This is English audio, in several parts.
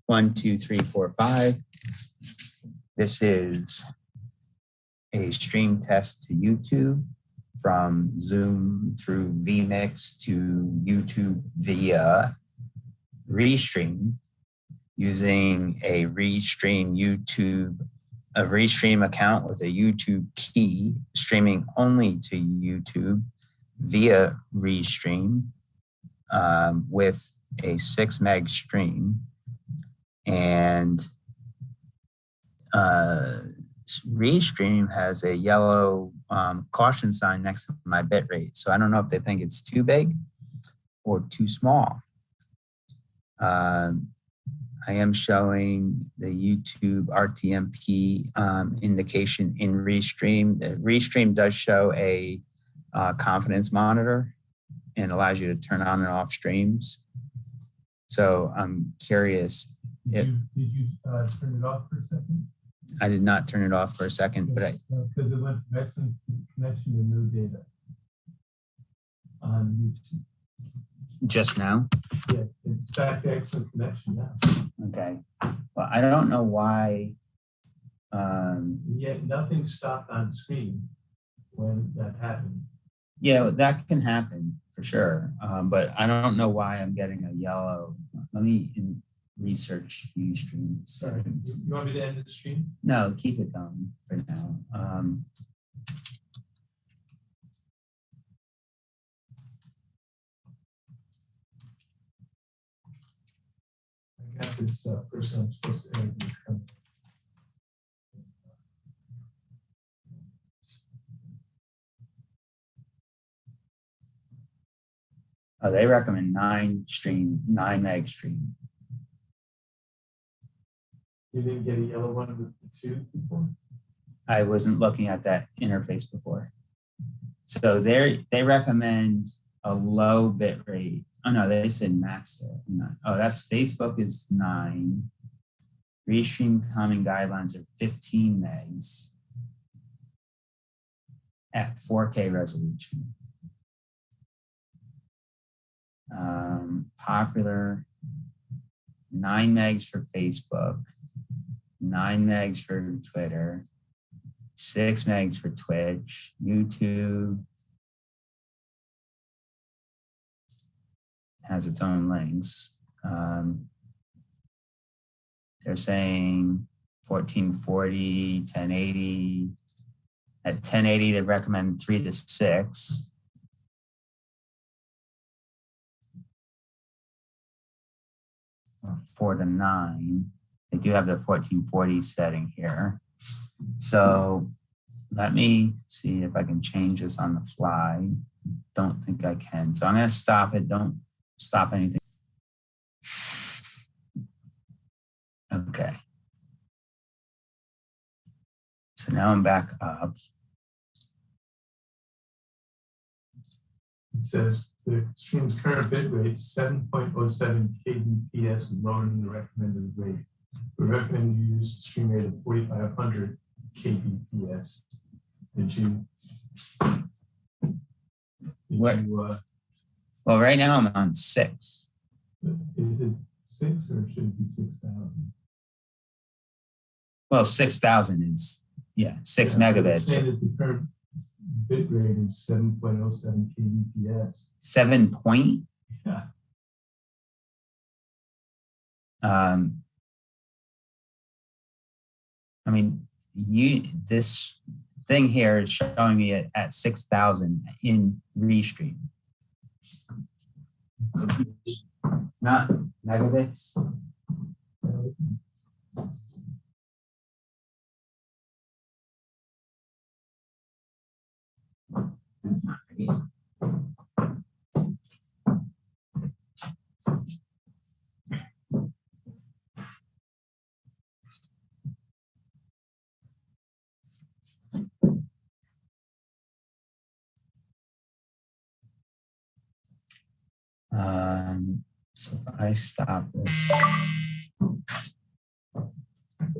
1, 2, 3, 4, 5. This is a stream test to YouTube from Zoom through vMix to YouTube via Restream using a Restream account with a YouTube key, streaming only to YouTube via Restream with a 6 meg stream. And Restream has a yellow caution sign next to my bit rate. So I don't know if they think it's too big or too small. I am showing the YouTube RTMP indication in Restream. The Restream does show a confidence monitor and allows you to turn on and off streams. So I'm curious. Did you turn it off for a second? I did not turn it off for a second, but because it went from excellent connection to no data on YouTube. Just now? Yeah, it's back to excellent connection now. Okay. Well, I don't know why. Yet nothing stopped on screen when that happened. Yeah, that can happen for sure. But I don't know why I'm getting a yellow. Let me research Ustream. Sorry. You want me to end the stream? No, keep it going for now. I got this person I'm supposed to interview coming. Oh, they recommend 9 meg stream. You didn't get a yellow one with the 2 before? I wasn't looking at that interface before. So they recommend a low bit rate. Oh no, they said max there. Oh, that's Facebook is 9. Restream common guidelines are 15 megs at 4K resolution. Popular 9 megs for Facebook, 9 megs for Twitter, 6 megs for Twitch, YouTube has its own links. They're saying 1440, 1080. At 1080, they recommend 3 to 6. Or 4 to 9. They do have the 1440 setting here. So let me see if I can change this on the fly. Don't think I can. So I'm going to stop it. Don't stop anything. Okay. So now I'm back up. It says the stream's current bit rate, 7.07 kbps, is lower than the recommended rate. We recommend you use a stream rate of 4,500 kbps. Did you? Well, right now I'm on 6. Is it 6 or should it be 6,000? Well, 6,000 is, 6 yeah, megabits. Saying that the current bit rate is 7.07 kbps. 7 point? Yeah. I mean, this thing here is showing me at 6,000 in Restream. Not megabits. That's not right. So if I stop this.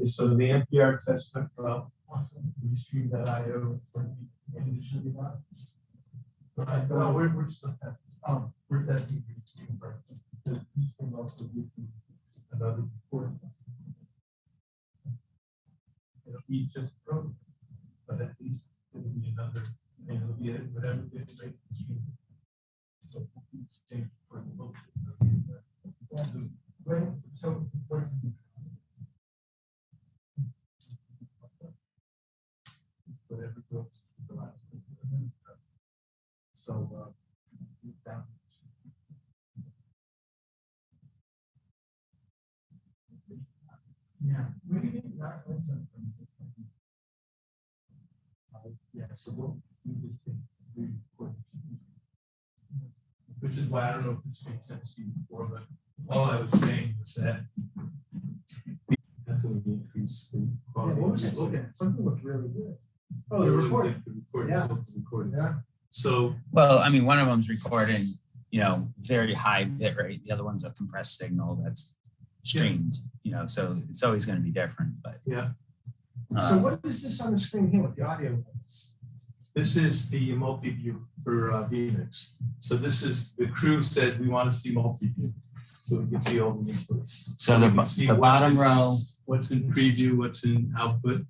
So the NPR test went well. Restream.io initially not. Right. No, we're still testing. We're testing Restream first. Restream also another recording. It'll be just broken, but at least it'll be another, and it'll be whatever they make the stream. So we'll stay for the most. So what? Whatever goes to the last. So down. Yeah, we can get that also from this thing. Yeah, so we just take we record, which is why I don't know if this makes sense to you before, but all I was saying was that we increase the quality. What was it looking at? Something looked really good. Oh, The the recording. recording. Yeah. Yeah. So Well, I mean, one of them's recording, very high bit rate. The other one's a compressed signal that's streamed, so it's always going to be different. But yeah, So what is this on the screen here with the audio? this is the multi-view for vMix. So this is the crew said we want to see multi-view, so we can see all the inputs. So we can see the bottom row, what's in preview, what's in output.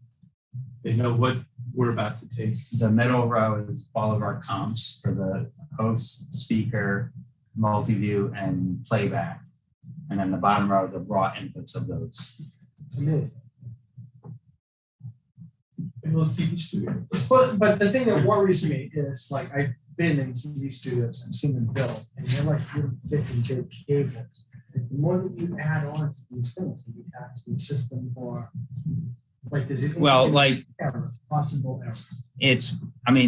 They know what we're about to take. the middle row is all of our comps for the host, speaker, multi-view, and playback. And then the bottom row are the raw inputs of those. Amazing. A little TV studio. But the thing that worries me is like I've been in TV studios and seen them built, and they're like 50 big cables. Like, the more that you add on to these things, you have to the system or like does it possible error?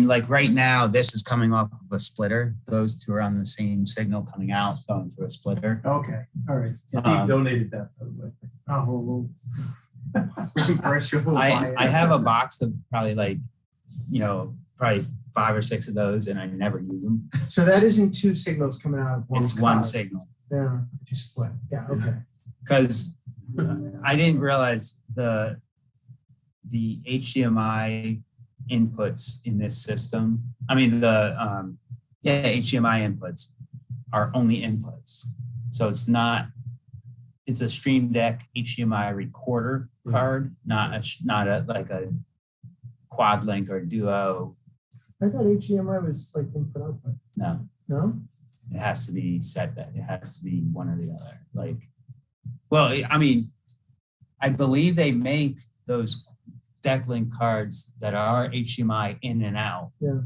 Like right now, this is coming off of a splitter. Those two are on the same signal coming out, going through a splitter. Okay, all right. He donated that, by the way. Oh, I have a box of probably probably 5 or 6 of those, and I never use them. So that isn't two signals coming out of one. It's one signal. Yeah, just split. Yeah, okay. Because I didn't realize the HDMI inputs in this system. I mean HDMI inputs are only inputs. So it's a Stream Deck HDMI recorder card, not a quad link or duo. I thought HDMI was like input output. No? It has to be set that it has to be one or the other. I believe they make those deck link cards that are HDMI in and out. Yeah.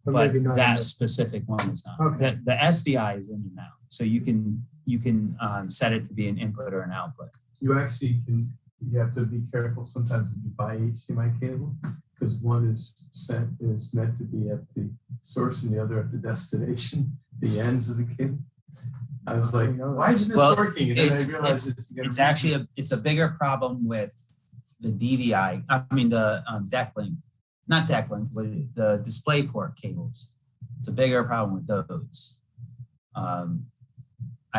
But maybe not that specific one is not. Okay. The SDI is in and out. So you can set it to be an input or an output. You actually you have to be careful sometimes when you buy HDMI cable, because one is meant to be at the source and the other at the destination, the ends of the cable. I was like, why isn't this working? And then I realized it's a bigger problem with the DVI. I mean the deck link, not deck link, but the display port cables. It's a bigger problem with those. I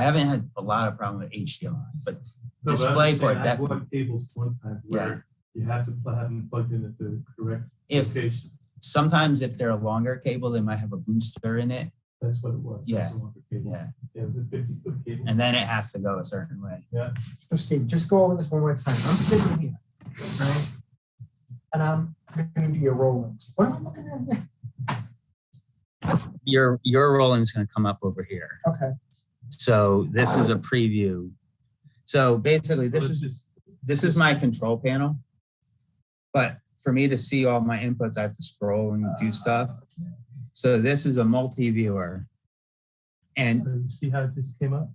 haven't had a lot of problem with HDMI, but display port I bought cables one time where you have to have them plugged in at the correct location. Sometimes if they're a longer cable, they might have a booster in it. That's what it was. Yeah. It was a longer cable. Yeah, it was a 50-foot cable. And then it has to go a certain way. Yeah. So Steve, just go over this one more time. I'm sitting here, right? And I'm going to do your rollings. What am I looking at here? Your rolling is going to come up over here. Okay. So this is a preview. So basically this is my control panel. But for me to see all my inputs, I have to scroll and do stuff. Okay. So this is a multi-viewer. And So you see how it just came up?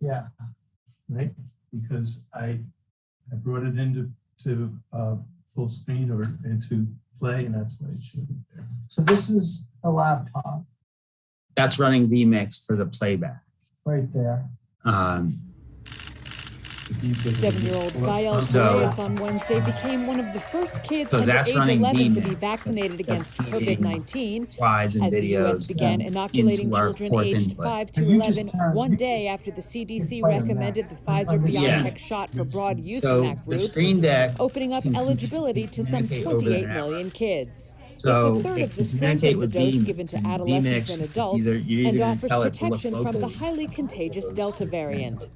Yeah. Right? Because I brought it into full screen or into play, and that's why it showed it there. So this is a laptop that's running vMix for the playback. right there. 7-year-old Gael Reyes on Wednesday became one of the first kids under that's age running 11 to be vMix. vaccinated against COVID-19. Slides and As the videos U.S. began inoculating into our children fourth aged input. 5 to You just 11, turned- one you day just- after the CDC you're fighting recommended the that. Pfizer-BioNTech shot for broad use in So that the group, Stream Deck opening up can eligibility to some communicate over 28 an hour. million kids. So It's a third it of the can strength communicate of the with dose vMix, given to and adolescents vMix, and it's adults you're either and gonna offers tell it to look protection from the locally highly contagious or Delta variant.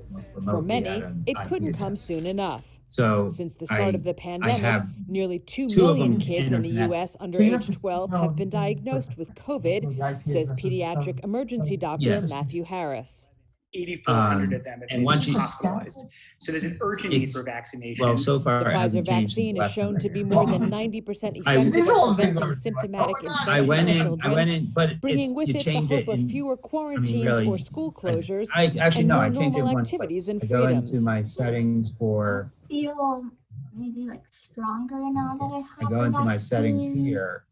For remotely many, at an it IP couldn't come address. soon enough. So Since the start of the I pandemic, have nearly 2 two of million them kids in the interconnected. U.S. under age 12 have been diagnosed with COVID, says pediatric emergency doctor Yes. Matthew Harris. 8,400 of them have and been once you- hospitalized. So there's an urgent need for vaccination. Well, so far The it Pfizer hasn't changed since vaccine is last shown time. to be more than 90% I- effective These are at all the things preventing I'm- symptomatic I infection went in in, children, but bringing it's, with you it the change hope it of in, fewer quarantines really, or school closures I actually and no, more I changed it in normal one activities place. and I go into freedoms. my settings for, Feel maybe like stronger now that I I have go the into my settings vaccine, here.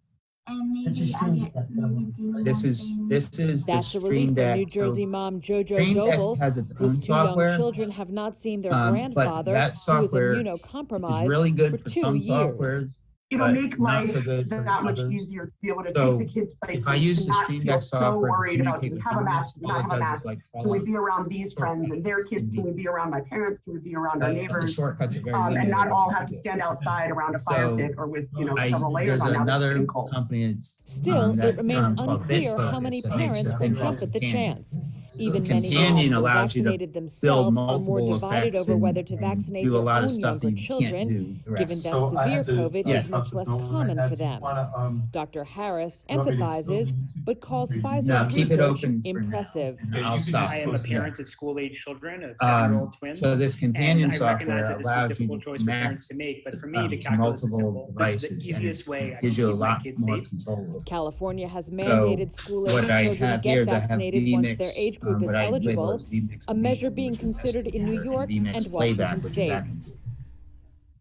and maybe I get maybe do This more is things. the That's a Stream relief for Deck. New Jersey So mom Jojo Stream Deck Doble, has its own whose 2 young software. children have not seen their But grandfather, that who is software is immunocompromised, really good for for 2 some years. softwares. It'll but make not life so good for that much others. easier to be able to So, take the kids places If I use and the not Stream feel Deck so software, to worried about, do we communicate have a with mask, do we all not it have a does is, mask? like, Can we follow be around these friends and their kids? Can we be around my parents? Can we be around our the neighbors? shortcuts are very And limited. not all have to stand outside around a fire So, pit or with, several layers There's on now that's another getting cold. company. Still, that, it remains called unclear how Bitfocus many that makes parents a will thing called jump at the Companion. chance. Even many who Companion have been allows you to vaccinated build themselves are more multiple divided effects over and- whether to and vaccinate do a their lot of own stuff that younger you can't children, do the given rest. that So I severe have to COVID go is out much the less door common right for now. them. Dr. Harris you want me to empathizes, but calls No, Pfizer's keep it research open for now. impressive. And Yeah, I'll you can stop. just I am a close it. parent of school-age children of 7-year-old twins. So this companion And I software recognize that this is a allows you difficult to choice for parents max to make, but for me, the to calculus is multiple simple. This is devices, the and easiest it way I can gives you a keep my lot kids more safe. control. California has mandated school-age What I children have get here is I have vaccinated once vMix, their age group is what I label eligible, as vMix a measure Medium, being which is considered in New and York vMix and Playback, Washington which is State. that.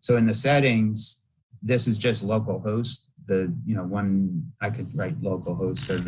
So in the settings, this is just localhost. One I could write localhost. So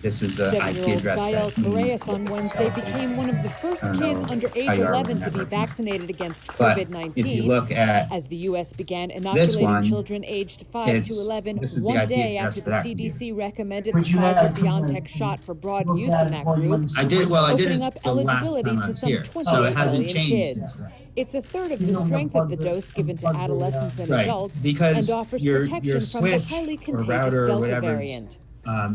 this is a IP 7-year-old address Gael that means- Correas on Wednesday became one of the first I don't kids know under how age you are 11 with to be networking. vaccinated against But if you COVID-19, look at as the U.S. began inoculating one, children aged 5 to it's- 11 this is the one IP day address after for the that CDC recommended Would the you add Pfizer-BioNTech shot for broad use in that group, I did opening it up the last eligibility time I to was some here, 28 so it hasn't million changed kids. since then. It's a third of the strength of the dose given to adolescents and Right, adults because and offers your protection from the switch highly or contagious router or Delta whatever variant.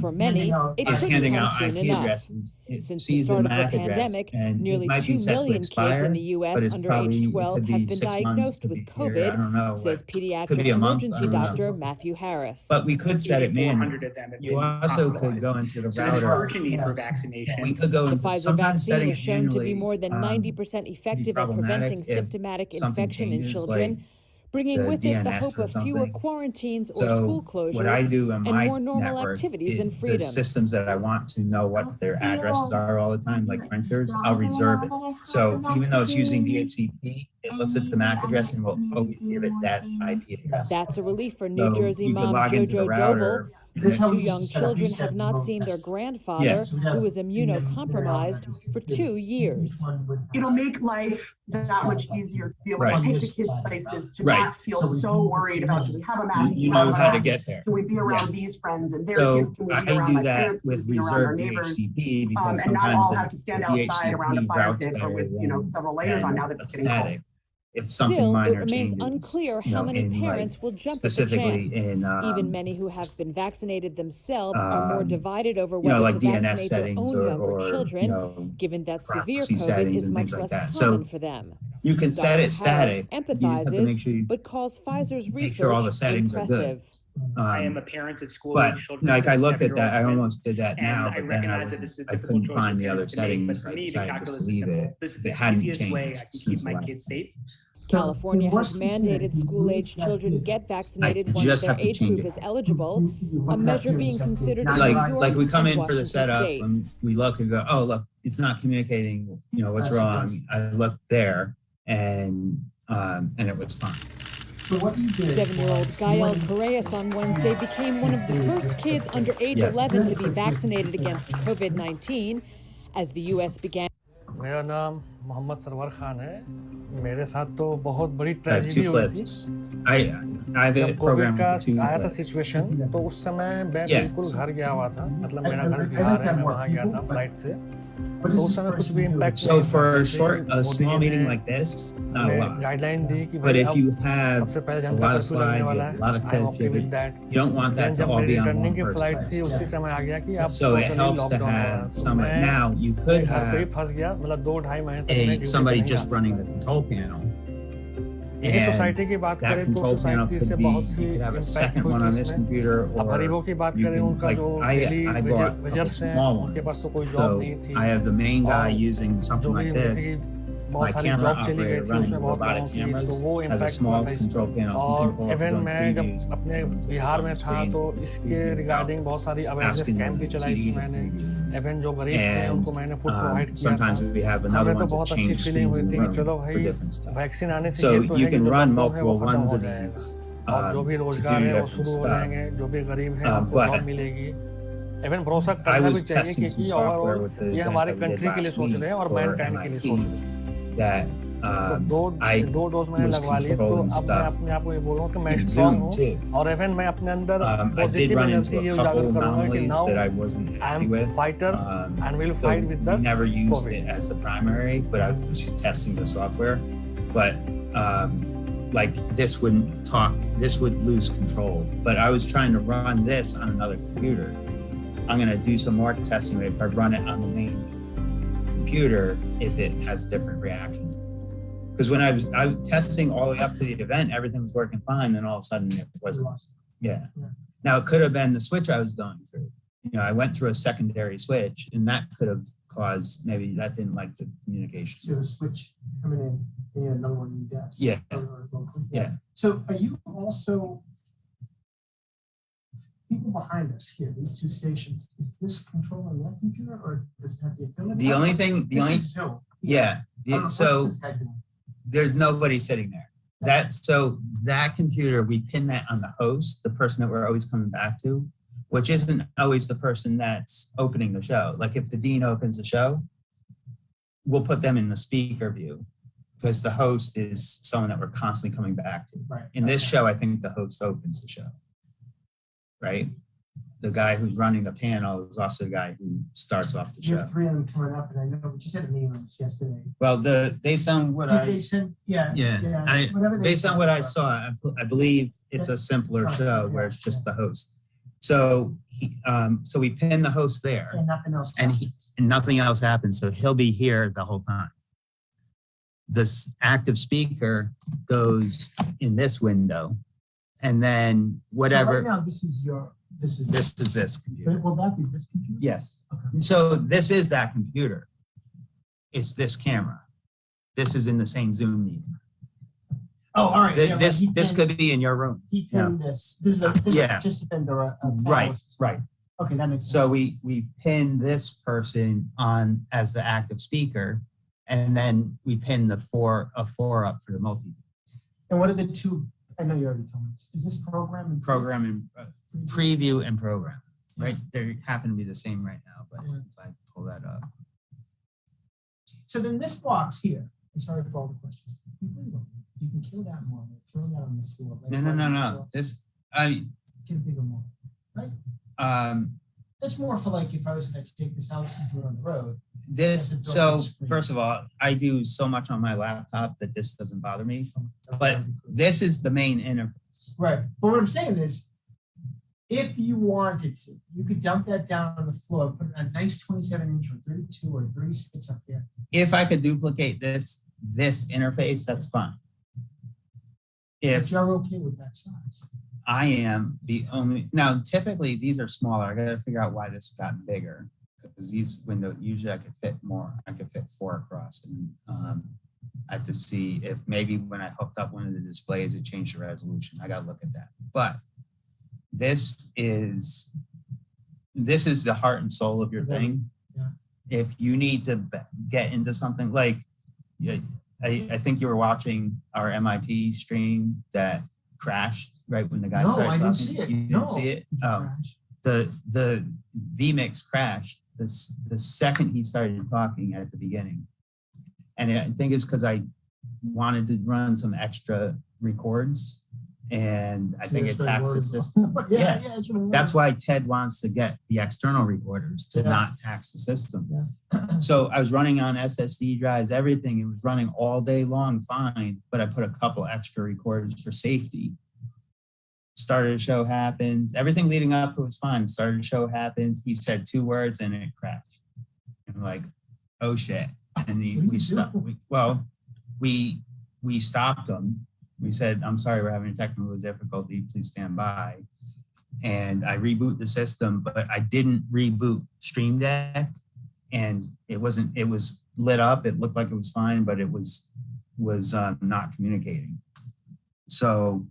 For many, it is couldn't handing come out soon IP enough. addresses. It Since the sees start of the MAC address, pandemic, and it nearly might 2 be set to million kids expire, in the U.S. but it's under probably- age it 12 could have be been 6 months, diagnosed could with be a year, I COVID, don't know says what- could be pediatric a month, emergency I don't know. doctor Matthew Harris. But we could set it 8,400 manually. of them have You been also could hospitalized. go into the So there's an router. urgent need for vaccination. We could go The into Pfizer sometimes vaccine setting is shown to be manually, more than 90% effective at problematic preventing if symptomatic something infection in changes, children, like bringing the with it the DNS hope or of fewer something. quarantines or So school what I closures do in and my more normal network activities and is the freedoms. systems that I want to know what their addresses are all the time, like printers, I'll reserve it. So even though it's using DHCP, it looks at the MAC address and will always give it that IP address. That's a relief for New So Jersey you could mom log into the Jojo Doble, router. whose how 2 we used to young set up children each have step not remote seen their test. grandfather, Yes. who was immunocompromised, for 2 years. It'll make life that much easier to be able Right. to take the kids places, to Right. not feel so worried about, do we have a mask? You Do we know have a how to mask? get there. Can we be around Yeah. these friends and their So kids? Can we be I around do my that parents? Can we with be around our reserved neighbors? DHCP because And not all sometimes have to stand the outside around a DHCP fire routes pit or better with, than- several layers on now that it's getting cold. static. If something Still, it minor remains changes, unclear you how know, many in, like, parents will jump at the specifically chance. in Even many who have been vaccinated themselves are more divided over whether like to DNS vaccinate their settings own younger or children, given that severe proxy COVID settings is and much things like less that. common So for them. you can set Dr. it static. Harris You have to make empathizes, sure you but calls Pfizer's make sure all the research settings are good. impressive. I am a parent of school But age children. like I of looked at 7-year-old that, I twins. almost did that And now, I but then recognize that this is a I difficult couldn't choice for find the other parents to make, but settings. for I me, the decided just calculus to is leave simple. it. This is It the hadn't easiest way I changed can keep since my last kids safe. California has mandated school-age children get vaccinated once just their have to age change group it. is eligible, a measure being considered in New Like York we come and in for the Washington setup State. and we look and go, oh, look, it's not communicating, what's wrong. I looked there and it was fine. 7-year-old Gael Correas on Wednesday became one of the first kids under age 11 to be vaccinated against COVID-19 as the U.S. began. मेरा नाम Mohammad server Khan है। मेरे साथ तो बहुत बड़ी I have tragedy two हुई थी। clips. I have जब it कोविड programmed का for two आया था clips. सिचुएशन, तो उस समय मैं Yeah. बिल्कुल घर गया हुआ था, मतलब मेरा I घर like बिहार है, that मैं more वहाँ गया था people, फ्लाइट से। What तो does उस this समय कुछ person भी do? इम्पैक्ट So नहीं for था, a जैसे short, a Modi small ji meeting ने like this, not a हमें lot. गाइडलाइन दी कि But भाई if अब you have सबसे पहले a जनता lot of कर्फ्यू लगने slides, you वाला have है, a lot of I am clips, okay with that. you don't want then that to जब all मेरी be on रिटर्निंग one की फ्लाइट थी, person's उसी desk. समय आ गया कि अब So it totally helps to lockdown हो रहा है। have तो somebody. मैं Now you मैं could घर पे ही have फंस गया, मतलब 2-2.5 महीने तक मैं ड्यूटी पे somebody नहीं आ just running the सकता। control panel. यदि And सोसाइटी की बात that करें तो control panel सोसाइटी could से be, बहुत ही you could have a impact second हुई one थी on this इसमें। computer, अब गरीबों or की बात you करें, can, उनका like, जो I daily bought a couple wagers हैं, small उनके पास ones. तो कोई जॉब So नहीं थी। I have the main guy और using जो something भी like जैसे this. कि My बहुत सारी camera जॉब चली गई operator थी running उसमें the बहुत robotic लोगों की, तो cameras वो has a इम्पैक्ट हुआ small था इसमें। control panel. He और can pull up his even own मैं जब previews. अपने Everyone's बिहार on में the था, screen, तो इसके preview रिगार्डिंग बहुत सारी अवेयरनेस asking कैंप भी the चलाई थी TD to मैंने। preview. इवन जो गरीब थे उनको मैंने फूड प्रोवाइड किया था। Sometimes we have another हमें तो one to बहुत अच्छी change फीलिंग screens हुई in the थी कि room चलो for भाई different stuff. वैक्सीन आने से So ये तो you है कि can जो run लॉकडाउन है वो multiple खत्म ones हो of जाएगा, these और जो भी to रोजगार do है वो different शुरू हो stuff. जाएंगे, जो भी गरीब है उनको But जॉब मिलेगी। इवन भरोसा I करना भी was चाहिए, testing some क्योंकि software ओवरऑल with the ये event हमारे that we did कंट्री के लिए last सोच week रहे हैं और for मैनकाइंड के लिए सोच MIT रहे हैं। that तो दो डोज मैंने was लगवा ली, तो controlling अब मैं stuff अपने आप को ये बोल रहा हूँ कि मैं in स्ट्रांग Zoom हूँ, too. और इवन मैं अपने अंदर I did positive run energy into ये a उजागर couple करूंगा कि anomalies now that I wasn't I happy am with. Fighter and will So fight with we the never used COVID. it as the primary, but I was testing the software. But like this wouldn't talk, this would lose control. But I was trying to run this on another computer. I'm going to do some more testing if I run it on the main computer, if it has different reaction. Because when I was testing all the way up to the event, everything was working fine. Then all of a sudden it wasn't. Yeah. Now it could have been the switch I was going through. You know, I went through a secondary switch, and that could have caused, maybe that didn't like the communication. So the switch coming in, and you have another one in your desk. Yeah. Yeah. So are you also, people behind us here, these two stations, is this controlling that computer, or does it have the ability? The only thing, the This only, is Zoom. yeah. What's So this guy doing? there's nobody sitting there. That computer, we pin that on the host, the person that we're always coming back to, which isn't always the person that's opening the show. Like if the dean opens the show, we'll put them in the speaker view because the host is someone that we're constantly coming back to. Right. In this show, I think the host opens the show, right? The guy who's running the panel is also the guy who starts off the You show. have three of them coming up, and I know we just had a meeting on this yesterday. Well, based on what Did they send, yeah. Whatever they based on sent, what I but- saw, I believe it's a simpler Right, show yeah, where it's just yeah. the host. So so we pin the host there, And nothing else. and happens. and nothing else happens. So he'll be here the whole time. This active speaker goes in this window, and then So whatever. right now, this is This computer. Will that be this computer? Yes. Okay. So this is that computer. It's this camera. This is in the same Zoom meeting. Oh, all right. Yeah, This like he could be in your room. He pinned this. This is a Yeah. participant or a Right, panelist. right. Okay, that makes sense. So we pin this person on as the active speaker, and then we pin a four up for the multi And what are the two? I know you already told me. Is this program and program and preview and program, right? They happen to be the same right now, but if I pull that up. So then this box here. I'm sorry for all the questions. You can kill that more. Throw that on the floor. No. This Get a bigger more. Right. That's more for like if I was going to take this out and put it on the road. So first of all, I do so much on my laptop that this doesn't bother me. But this is the main interface. Right. But what I'm saying is, if you wanted to, you could dump that down on the floor, put a nice 27-inch or 32 or 36 up there. If I could duplicate this interface, that's fine. If If you're okay with that size. I am the only, now typically these are smaller. I gotta figure out why this got bigger. Because these windows, usually I could fit more. I could fit 4 across. And I have to see if maybe when I hooked up one of the displays, it changed the resolution. I gotta look at that. But this is the heart and soul of your thing. Yeah. If you need to get into something like, I think you were watching our MIT stream that crashed right when the guy started I talking. didn't see it. You didn't see it? Oh, the vMix crashed the second he started talking at the beginning. And I think it's because I wanted to run some extra records, and I think it taxed the system. Yeah, That's why Ted wants to get the external recorders to not tax the system. So I was running on SSD drives, everything. It was running all day long, fine, but I put a couple extra recorders for safety. Started a show happens. Everything leading up to it was fine. Started a show happens. He said 2 words and it crashed. And I'm like, oh shit. And we stopped. We stopped him. We said, I'm sorry, we're having a technical difficulty. Please stand by. And I reboot the system, but I didn't reboot Stream Deck. And it was lit up. It looked like it was fine, but it was not communicating. So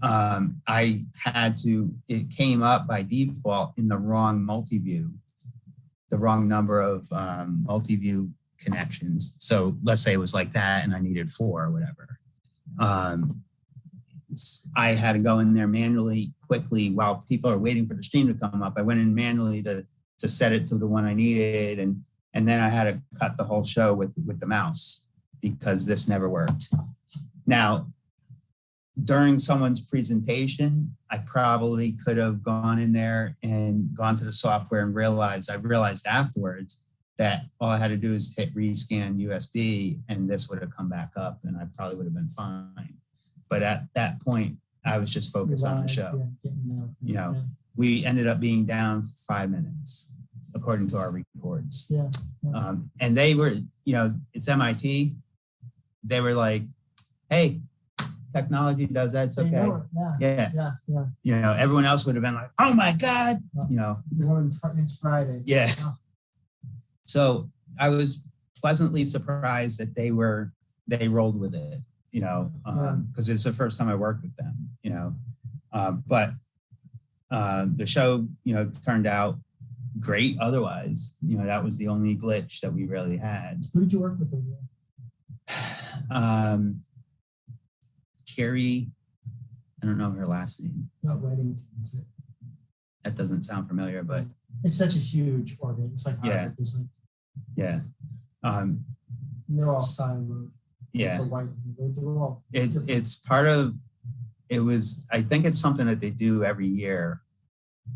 I had to, it came up by default in the wrong multi-view, the wrong number of multi-view connections. So let's say it was like that and I needed 4 or whatever. I had to go in there manually, quickly, while people are waiting for the stream to come up. I went in manually to set it to the one I needed. And then I had to cut the whole show with the mouse because this never worked. Now, during someone's presentation, I probably could have gone in there and gone to the software and I realized afterwards that all I had to do is hit rescan USB and this would have come back up and I probably would have been fine. But at that point, I was just focused on the show. You know, we ended up being down for 5 minutes, according to our records. And they were, you know, it's MIT. They were like, hey, technology does that, it's okay. Yeah. You know, everyone else would have been like, oh my God, you know. It's Friday. Yeah. So I was pleasantly surprised that they rolled with it, you know, because it's the first time I worked with them, you know. But the show, you know, turned out great otherwise. You know, that was the only glitch that we really had. Who did you work with? Carrie, I don't know her last name. Not Weddington, is it? That doesn't sound familiar, but it's such a huge organ. It's like Harvard. Yeah. They're all siloed. Yeah. The white, they're all it's part of it was, I think it's something that they do every year.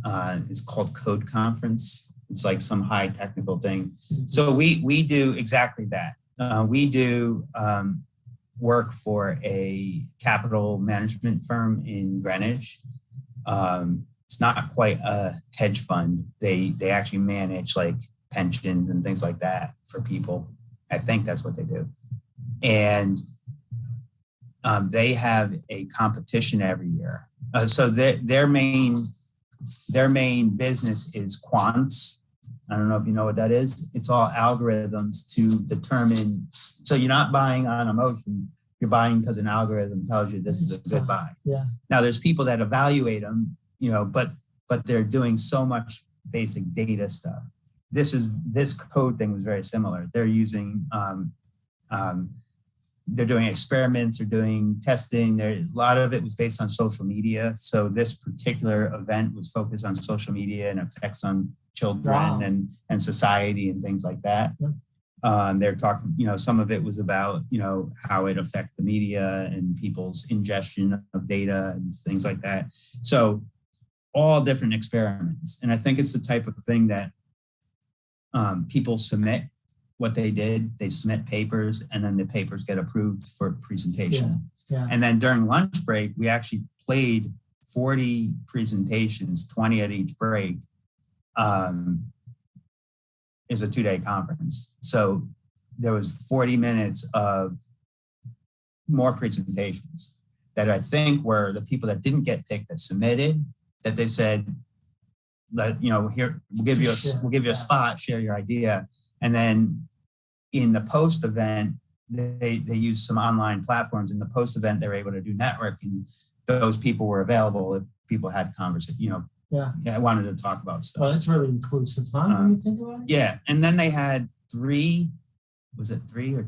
It's called Code Conference. It's like some high technical thing. So we do exactly that. We do work for a capital management firm in Greenwich. It's not quite a hedge fund. They actually manage like pensions and things like that for people. I think that's what they do. And they have a competition every year. So their main business is quants. I don't know if you know what that is. It's all algorithms to determine. So you're not buying on emotion. You're buying because an algorithm tells you this is a good buy. Yeah. Now there's people that evaluate them, you know, but they're doing so much basic data stuff. This code thing was very similar. They're using, they're doing experiments, they're doing testing. A lot of it was based on social media. So this particular event was focused on social media and effects on children and society and things like that. They're talking, you know, some of it was about, you know, how it affects the media and people's ingestion of data and things like that. So all different experiments. And I think it's the type of thing that people submit what they did. They submit papers and then the papers get approved for presentation. Yeah. And then during lunch break, we actually played 40 presentations, 20 at each break. Is a 2-day conference. So there was 40 minutes of more presentations that I think were the people that didn't get picked that submitted, that they said, that, you know, here, we'll give you a spot, share your idea. And then in the post event, they used some online platforms. In the post event, they were able to do networking. Those people were available if people had conversation, you know. Yeah, I wanted to talk about stuff. Well, it's really inclusive, huh? When you think about it. Yeah, and then they had 3 or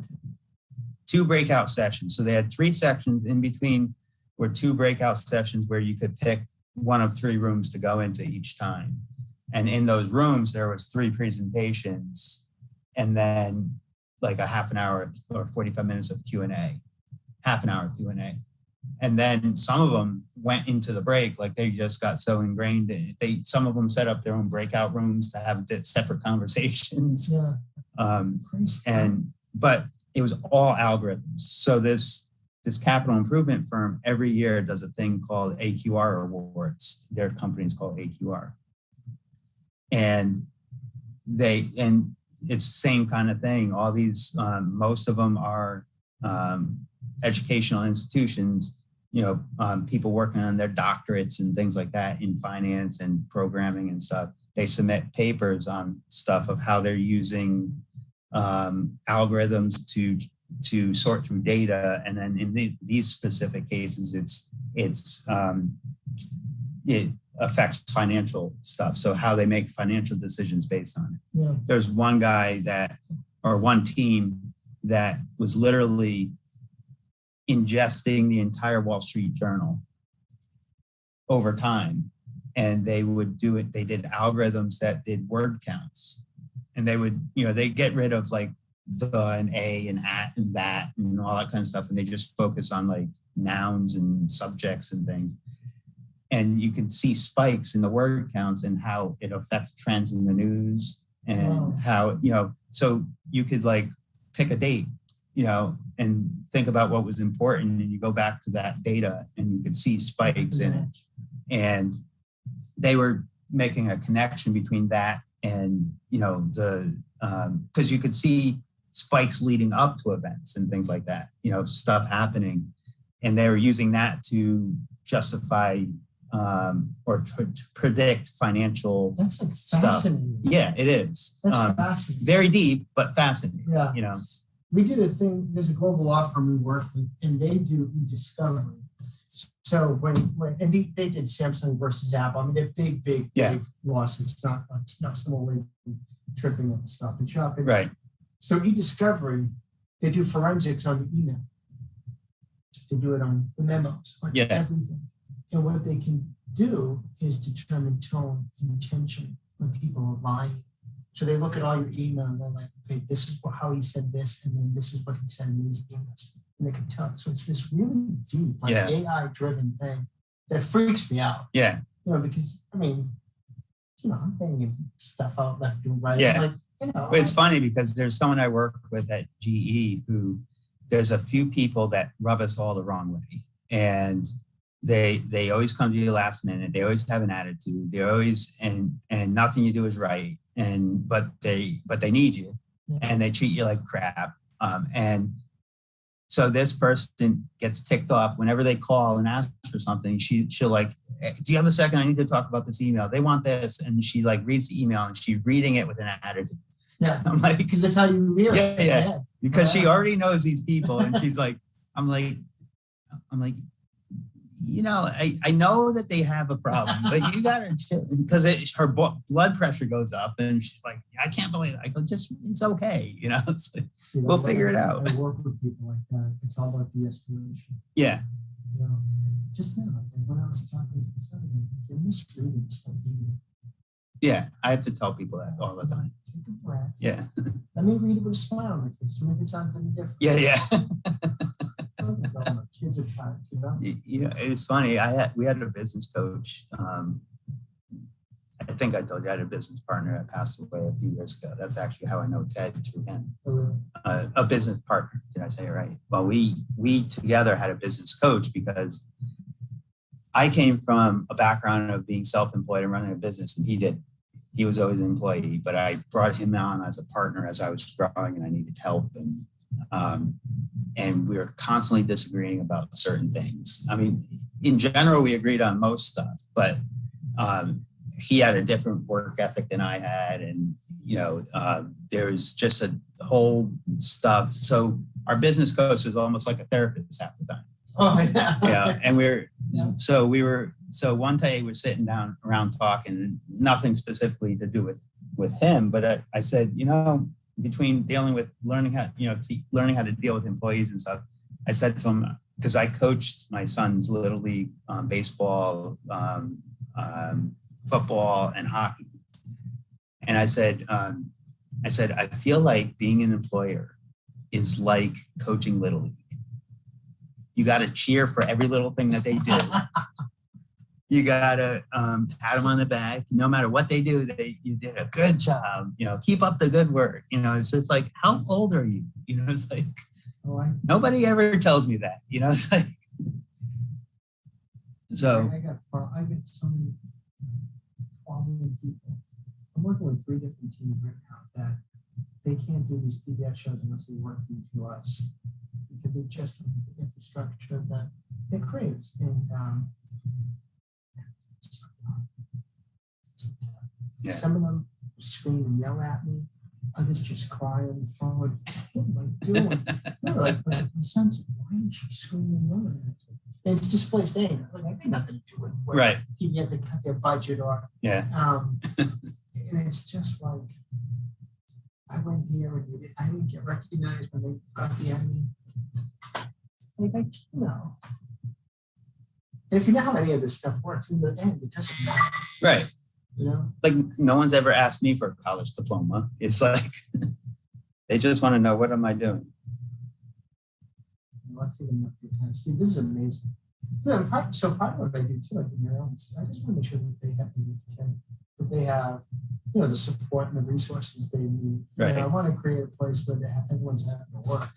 2 breakout sessions. So they had 3 sections. In between were 2 breakout sessions where you could pick one of 3 rooms to go into each time. And in those rooms, there was 3 presentations. And then like a half an hour or 45 minutes of Q&A, half an hour of Q&A. And then some of them went into the break, like they just got so ingrained in it. Some of them set up their own breakout rooms to have separate conversations. Yeah. But it was all algorithms. So this capital improvement firm every year does a thing called AQR awards. Their company is called AQR. And it's the same kind of thing. All these, most of them are educational institutions, people working on their doctorates and things like that in finance and programming and stuff. They submit papers on stuff of how they're using algorithms to sort through data. And then in these specific cases, it affects financial stuff. So how they make financial decisions based on it. Yeah. There's one one team that was literally ingesting the entire Wall Street Journal over time. And they would do it. They did algorithms that did word counts. And they would, they get rid of like the and a and at and that and all that kind of stuff. And they just focus on like nouns and subjects and things. And you can see spikes in the word counts and how it affects trends in the news and how, so you could like pick a date, and think about what was important. And you go back to that data and you could see spikes in it. And they were making a connection between that and, because you could see spikes leading up to events and things like that, stuff happening. And they were using that to justify or to predict financial That's like stuff. fascinating. Yeah, it is. That's fascinating. Very deep, but fascinating. Yeah. We did a thing, there's a global law firm we work with, and they do e-discovery. So when they did Samsung versus Apple, I mean, they're big lawsuits, not some old lady tripping at the Stop and Shop. Right. So e-discovery, they do forensics on the email. They do it on the memos, on everything. And what they can do is determine tone and intention when people are lying. So they look at all your email and they're like, okay, this is how he said this, and then this is what he said in these emails. And they can tell. So it's this really deep, AI-driven thing that freaks me out. Yeah. Because I mean, I'm banging stuff out left and right. Yeah. I'm like, It's funny because there's someone I work with at GE who there's a few people that rub us all the wrong way. And they always come to you last minute. They always have an attitude. They always, and nothing you do is right. But they need you and they treat you like crap. And so this person gets ticked off whenever they call and ask for something. She'll like, do you have a second? I need to talk about this email. They want this. And she like reads the email and she's reading it with an attitude. Yeah. I'm like, because that's how you read it. Yeah. Because she already knows these people. And she's like, I'm like, I know that they have a problem, but you got to chill because her blood pressure goes up and she's like, I can't believe it. I go, it's okay. It's like, we'll figure it out. I work with people like that. It's all about de-escalation. Yeah. Just now, I went out and talking to this other guy. You're misreading this whole email. Yeah. I have to tell people that all the time. Take a breath. Yeah. Let me read it with a smile on my face to make it sound any different. Yeah. Kids are tired, It's funny. We had a business coach. I think I told you I had a business partner that passed away a few years ago. That's actually how I know Ted through him. Oh, really? A business partner. Did I say it right? Well, we together had a business coach because I came from a background of being self-employed and running a business, and he did. He was always an employee, but I brought him on as a partner as I was growing and I needed help. And we were constantly disagreeing about certain things. I mean, in general, we agreed on most stuff, but he had a different work ethic than I had. And, there was just a whole stuff. So our business coach was almost like a therapist half the time. Oh, yeah. And so one day we're sitting down around talking, and nothing specifically to do with him, but I said, between dealing with learning how to deal with employees and stuff, I said to him, because I coached my son's little league baseball, football, and hockey, and I said, I feel like being an employer is like coaching Little League. You got to cheer for every little thing that they do. You got to pat them on the back. No matter what they do, you did a good job. Keep up the good work. It's just like, how old are you? It's like, nobody ever tells me that. It's like, so. I get so many problem people. I'm working with 3 different teams right now that they can't do these PBS shows unless they work through us, because they just don't have the infrastructure that it craves. And some of them scream and yell at me. Others just cry on the phone. What am I doing? My son's like, why is she screaming and yelling at me? And it's displaced anger. I got nothing to do with whether right. He had to cut their budget or and it's just like, I went here and I didn't get recognized when they got the enemy. And if you know how any of this stuff works, in the end, it doesn't matter. Right. Like no one's ever asked me for a college diploma. It's like, they just want to know, what am I doing? Steve, this is amazing. Part of what I do too, like in your own, I just want to make sure that they have that they have, the support and the resources they need. Right. I want to create a place where everyone's having to work.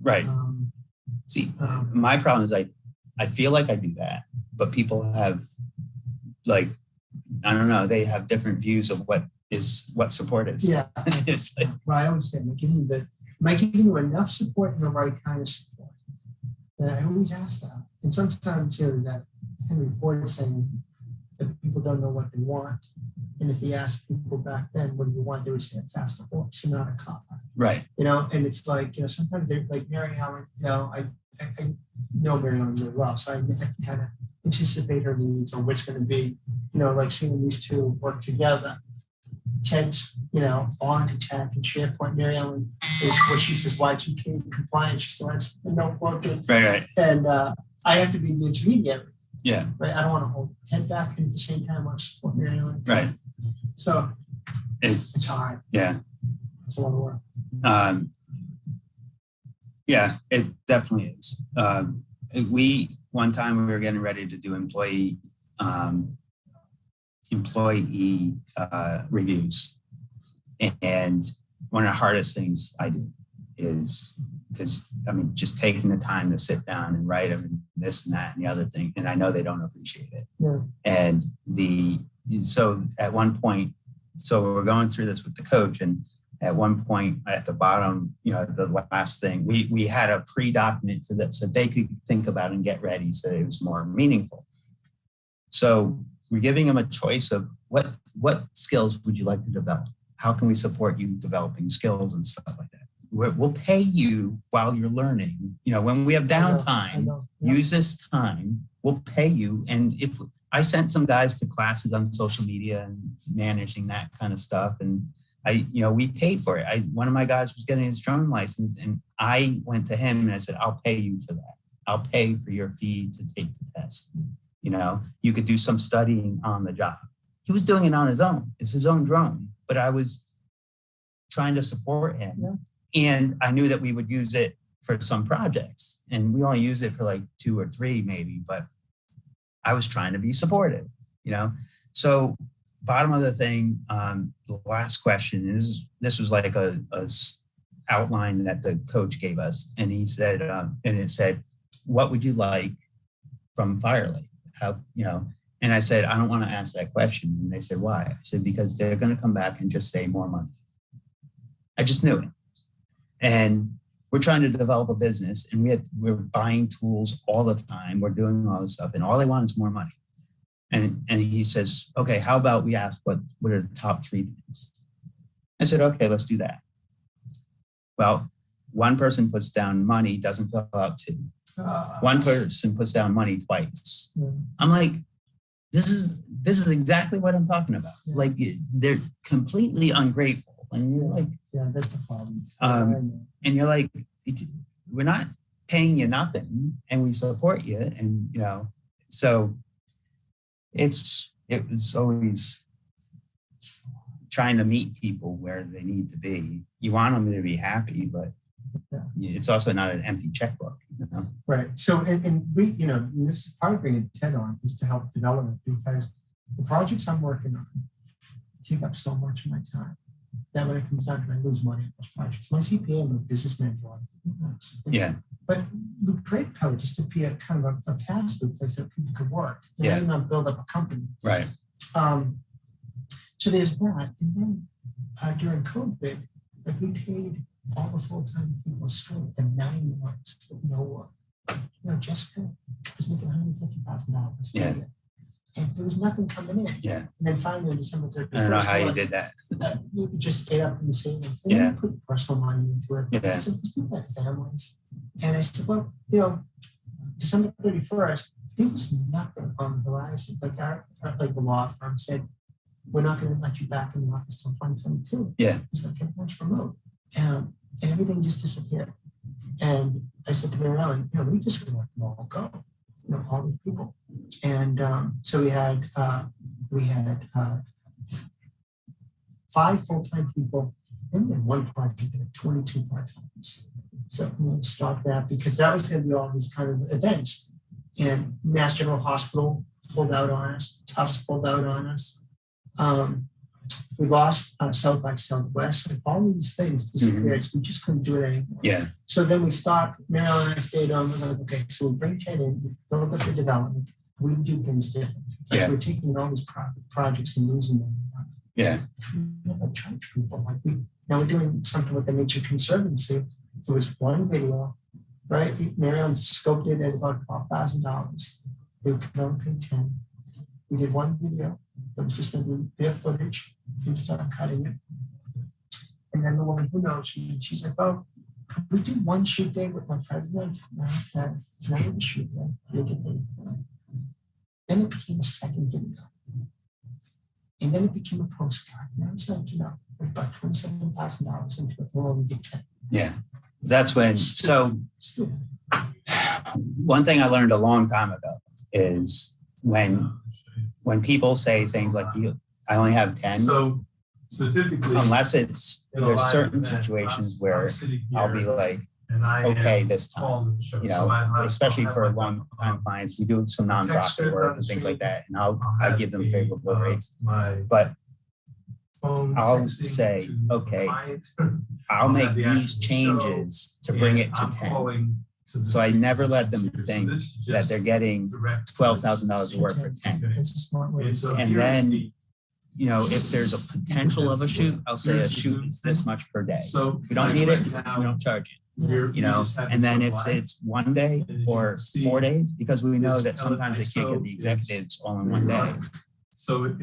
Right. My problem is I feel like I do that, but people have I don't know, they have different views of what support is. Yeah. It's like, well, I always say, am I giving you enough support and the right kind of support? And I always ask that. And sometimes, that Henry Ford is saying that people don't know what they want. And if he asked people back then, what do you want? They would say a faster horse and not a car. Right. And it's like, sometimes they're like Mary Ellen, I know Mary Ellen really well. So I can kind of anticipate her needs or what's going to be, like seeing these two work together. Ted's, on to tech and SharePoint. Mary Ellen is what she says, Y2K compliant. She still has the notebook. Right. And I have to be the intermediary. Yeah. Right. I don't want to hold Ted back, and at the same time I want to support Mary Ellen. Right. So it's hard. Yeah. It's a lot of work. Yeah, it definitely is. One time we were getting ready to do employee reviews, and one of the hardest things I do is because just taking the time to sit down and write them and this and that and the other thing, and I know they don't appreciate it. Yeah. And so at one point, we're going through this with the coach, and at one point at the bottom, the last thing, we had a pre-document for that so they could think about and get ready so it was more meaningful. So we're giving them a choice of what skills would you like to develop? How can we support you developing skills and stuff like that? We'll pay you while you're learning. When we have downtime, use this time, we'll pay you. And if I sent some guys to classes on social media and managing that kind of stuff, and we paid for it. One of my guys was getting his drone license, and I went to him and I said, I'll pay you for that. I'll pay for your fee to take the test. You could do some studying on the job. He was doing it on his own. It's his own drone, but I was trying to support him. Yeah. And I knew that we would use it for some projects, and we only use it for like 2 or 3 maybe, but I was trying to be supportive, So bottom of the thing, the last question is, this was like a outline that the coach gave us. And he said, and it said, what would you like from Firelight? And I said, I don't want to ask that question. And they said, why? I said, because they're going to come back and just say more money. I just knew it. And we're trying to develop a business, and we're buying tools all the time. We're doing all this stuff, and all they want is more money. And he says, okay, how about we ask what are the top 3 things? I said, okay, let's do that. Well, one person puts down money, doesn't fill out 2. One person puts down money twice. Yeah. I'm like, this is exactly what I'm talking about. Yeah. Like, they're completely ungrateful. And you're like, yeah, that's the problem. And you're like, we're not paying you nothing, and we support you. And, so it was always trying to meet people where they need to be. You want them to be happy, but it's also not an empty checkbook, you know? Right. So, and we, you know, and this is part of bringing Ted on is to help development, because the projects I'm working on take up so much of my time that when it comes down to it, I lose money on those projects. My CPA, I'm a businessman. Yeah. But we create Pellet just to be a kind of a pass-through place that people could work and Yeah. then not build up a company. Right. So there's that. And then during COVID, like we paid all the full-time people straight for 9 months with no work. You know, Jessica was making $150,000. Yeah. And there was nothing coming in. Yeah. And then finally on December 31st, I don't know how you did that. You just ate up in the savings. And Yeah. then you put personal money into it. Yeah. I said, these people have families. And I said, well, you know, December 31st, there was nothing on the horizon. Like like the law firm said, we're not going to let you back in the office till 2022. Yeah. It's like everyone's remote. And everything just disappeared. And I said to Mary Ellen, you know, we just let them all go. You know, all these people. And so we had 5 full-time people, and then one project that had 22 part-timers. So we'll stop that because that was going to be all these kind of events. And Mass General Hospital pulled out on us, Tufts pulled out on us. We lost South by Southwest, like all these things disappeared. So we just couldn't do it anymore. Yeah. So then we stopped. Marilyn and I stayed on. We're like, okay, so we bring Ted in, we build up the development. We do things differently. Like Yeah. we're taking all these projects and losing them. Yeah. We never charge people. Like now we're doing something with the Nature Conservancy. So it was one video, right? Marilyn scoped it at about $12,000. They could only pay 10. We did one video that was just going to be their footage and start cutting it. And then the woman who knows, she's like, oh, could we do one shoot day with my president? Okay, it's not even a shoot day. You get paid for it. Then it became a second video. And then it became a postcard. Now it's like, you know, about $27,000 into it. We'll only get 10. Yeah. That's when, so one thing I learned a long time ago is when people say things like, I only have 10. So typically, unless there's certain situations where I'll be like, okay, this time, you know, especially for long time clients, we do some nonprofit work and things like that. And I give them favorable rates, but I'll say, okay, I'll make these changes to bring it to 10. So I never let them think that they're getting $12,000 of work for 10. And then, you know, if there's a potential of a shoot, I'll say a shoot is this much per day. If we don't need it, we don't charge it. You know, and then if it's 1 day or 4 days, because we know that sometimes they can't get the executives all in 1 day. So if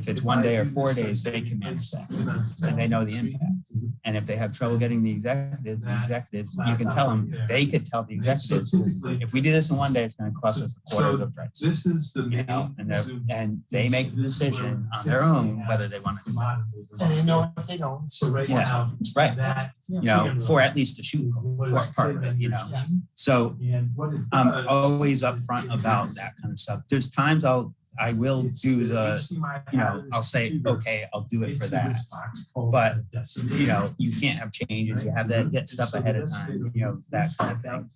it's 1 day or 4 days, they can manage that and they know the impact. And if they have trouble getting the executives, you can tell them, they could tell the executives, if we do this in 1 day, it's going to cost us a quarter of the price. This is the you know, and they make the decision on their own whether they want to do that. And they know if they don't. So right Yeah. now, Right. You know, for at least a shoot part of it, you know. So I'm always upfront about that kind of stuff. There's times I will do you know, I'll say, okay, I'll do it for that. But, you know, you can't have changes. You have to get stuff ahead of time, you know, that kind of thing.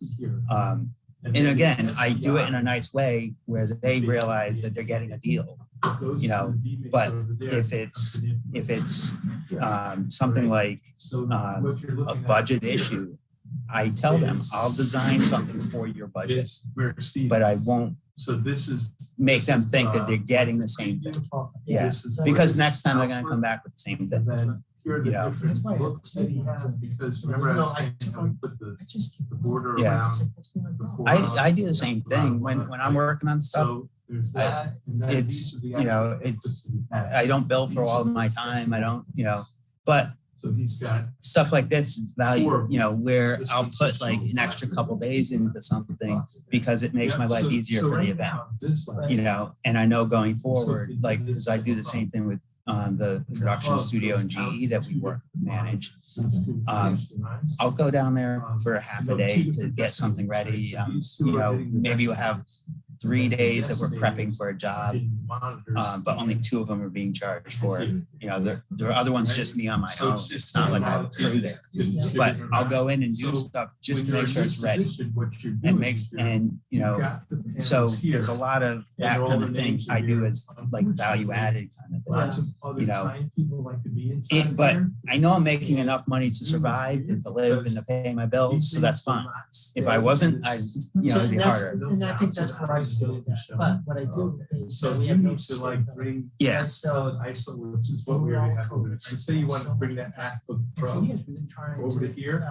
And again, I do it in a nice way where they realize that they're getting a deal, you know, but if it's something like a budget issue, I tell them I'll design something for your budget, but I won't make them think that they're getting the same thing. Yeah, because next time they're going to come back with the same thing. You know, That's why looks that he has, because remember I was saying, put the border Yeah. around. I do the same thing when I'm working on stuff. So there's that. and then It's, these are the you know, actual it's, inputs that he has. I don't bill for all of my time. I don't, you know, but So he's got. stuff like this is value, you know, where I'll put like an extra couple days into something because it makes my life easier for the event, you know, and I know going forward, like, because I do the same thing with the production studio in GE that we manage. I'll go down there for a half a day to get something ready. You know, maybe we'll have 3 days that were prepping for a job, but only 2 of them were being charged for it. You know, there were other ones just me on my own. It's not like I have a crew there. But I'll go in and do stuff just to make sure it's ready and you know, so there's a lot of that kind of thing I do as like value added kind of thing. You know, but I know I'm making enough money to survive and to live and to pay my bills, so that's fine. If I wasn't, you know, it'd be harder. And I think that's where I see it. But what I do is So we you have no need to like bring. Yeah. Solid ISO, which is what we already have over there. So say you want to bring that MacBook Pro over to here,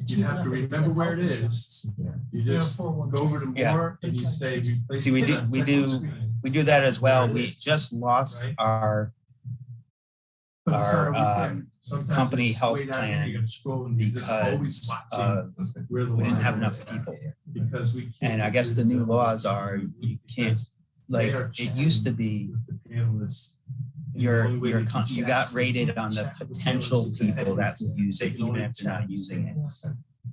you have to remember where it is. You just go over to more and you say. See, we do that as well. We just lost our company health plan because we didn't have enough people. And I guess the new laws are you can't, like, it used to be you got rated on the potential people that would use it, even if they're not using it.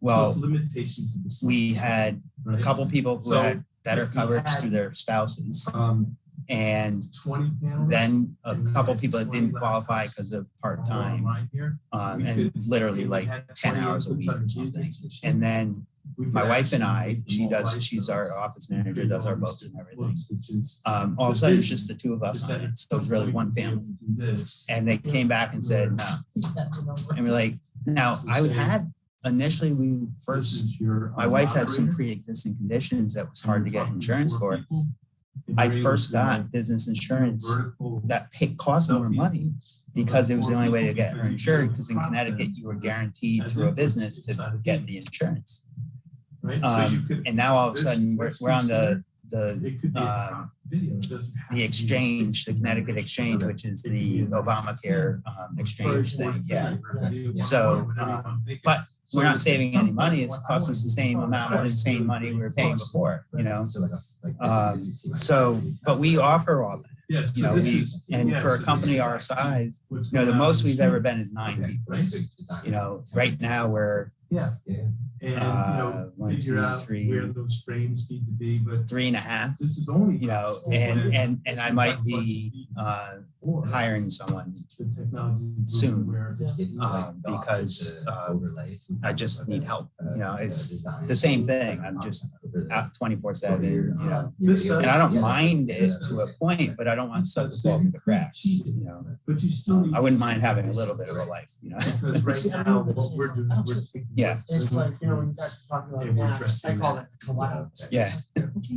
Well, we had a couple people who had better coverage through their spouses. And then a couple people that didn't qualify because of part-time, and literally like 10 hours a week or something. And then my wife and I, she's our office manager, does our books and everything. All of a sudden, it's just the 2 of us on it. So it's really one family. And they came back and said, no. And we're like, now I had initially, my wife had some pre-existing conditions that was hard to get insurance for. I first got business insurance that cost more money because it was the only way to get her insured, because in Connecticut, you were guaranteed through a business to get the insurance. And now all of a sudden we're on the exchange, the Connecticut exchange, which is the Obamacare exchange thing. Yeah. So, but we're not saving any money. It's cost us the same amount of insane money we were paying before, you know? So, but we offer all that, you know, and for a company our size, you know, the most we've ever been is 9 people. You know, right now we're, and you know, 1, 2, 3, where those frames need to be, but 3.5. this is only, you know, and I might be hiring someone soon because I just need help. You know, it's the same thing. I'm just out 24/7. You know, and I don't mind it to a point, but I don't want stuff to fall through the cracks. You know, but you still I wouldn't mind having a little bit of a life. You know, because right now what we're doing, yeah. It's like, you know, when you guys are talking about maps, I call it the collapse. Yeah.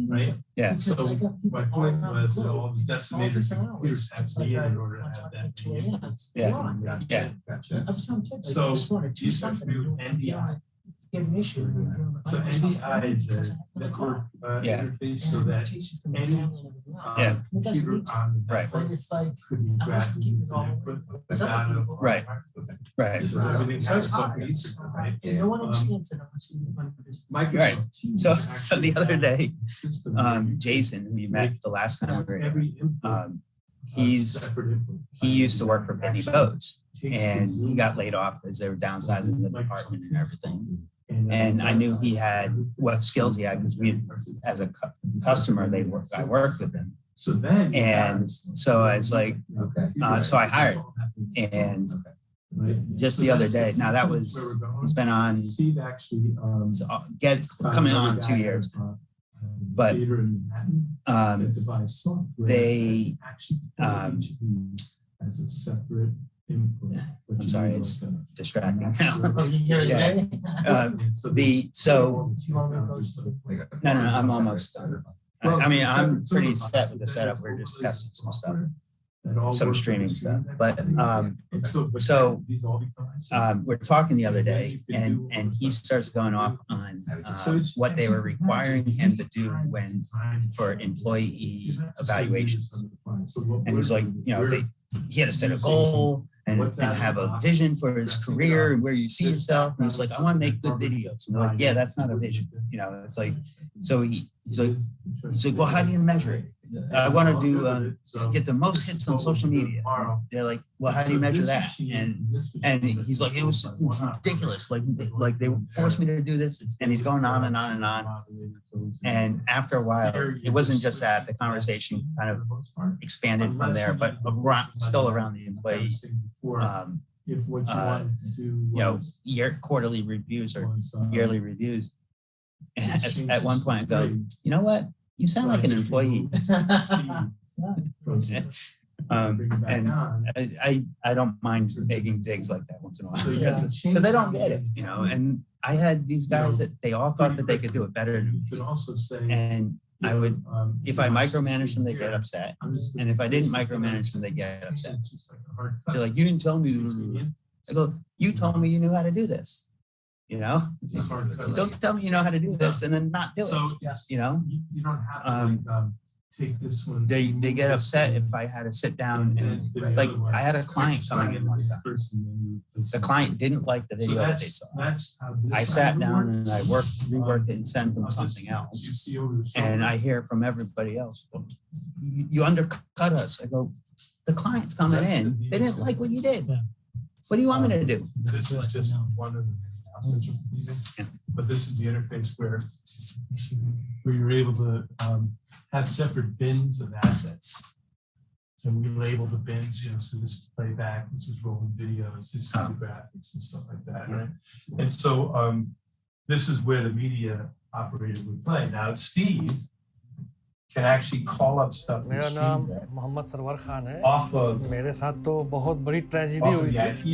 Right? Yeah. So my point was that all the decimators and computers have to be in order to have that. Yeah. Yeah. I was telling Ted, So I just wanted to do you something. do NDI. Get an issue. So NDI is a network interface so that any computer on the Right. network It's like, could be grabbed and input the data. Right. Right. So everything so it's has hot. what needs to, right? And no one understands that unless you run a business. Right. Microsoft Teams So actually the other has day, a system where you Jason, who you met the last time we were here, every input he used to work for Pitney Bowes, and he got laid off as they were downsizing the department and everything. And I knew he had what skills he had because we, as a customer, I worked with him. So then, and so I was like, so I hired him. And just the other day, now that was, it's been on, coming on 2 years. But they, as a separate input. I'm sorry, it's distracting now. Oh, you hear it, Yeah. eh? So Do you want me to go to the- no, I'm almost done. I mean, I'm pretty set with the setup. We're just testing some stuff, some streaming stuff. But we're talking the other day, and he starts going off on what they were requiring him to do for employee evaluations. And he's like, you know, he had to set a goal and have a vision for his career and where you see yourself. And he's like, I want to make good videos. And they're like, yeah, that's not a vision. You know, it's like, so he's like, well, how do you measure it? I want to do get the most hits on social media. They're like, well, how do you measure that? And he's like, it was ridiculous. Like they forced me to do this, and he's going on and on and on. And after a while, it wasn't just that, the conversation kind of expanded from there, but still around the employee, if what you wanted to do was quarterly reviews or yearly reviews. And at one point I go, you know what? You sound like an employee. And I don't mind making digs like that once in a while because I don't get it, and I had these guys that they all thought that they could do it better than me. And I would, if I micromanage them, they get upset. And if I didn't micromanage them, they get upset. They're like, you didn't tell me. I go, you told me you knew how to do this. Don't tell me you know how to do this and then not do it. You don't have to take this one. They get upset if I had to sit down and like I had a client coming in one time. The client didn't like the video that they saw. I sat down and I reworked it and sent them something else. And I hear from everybody else, well, you undercut us. I go, the client's coming in. They didn't like what you did. What do you want me to do? This is just one of the but this is the interface where you're able to have separate bins of assets. And we label the bins, so this is playback, this is rolling videos, this is graphics and stuff like that, right? And so this is where the media operator would play. Now, Steve can actually call up stuff. मेरा नाम Mohammad server Khan है। Off of मेरे साथ तो बहुत बड़ी tragedy हुई थी।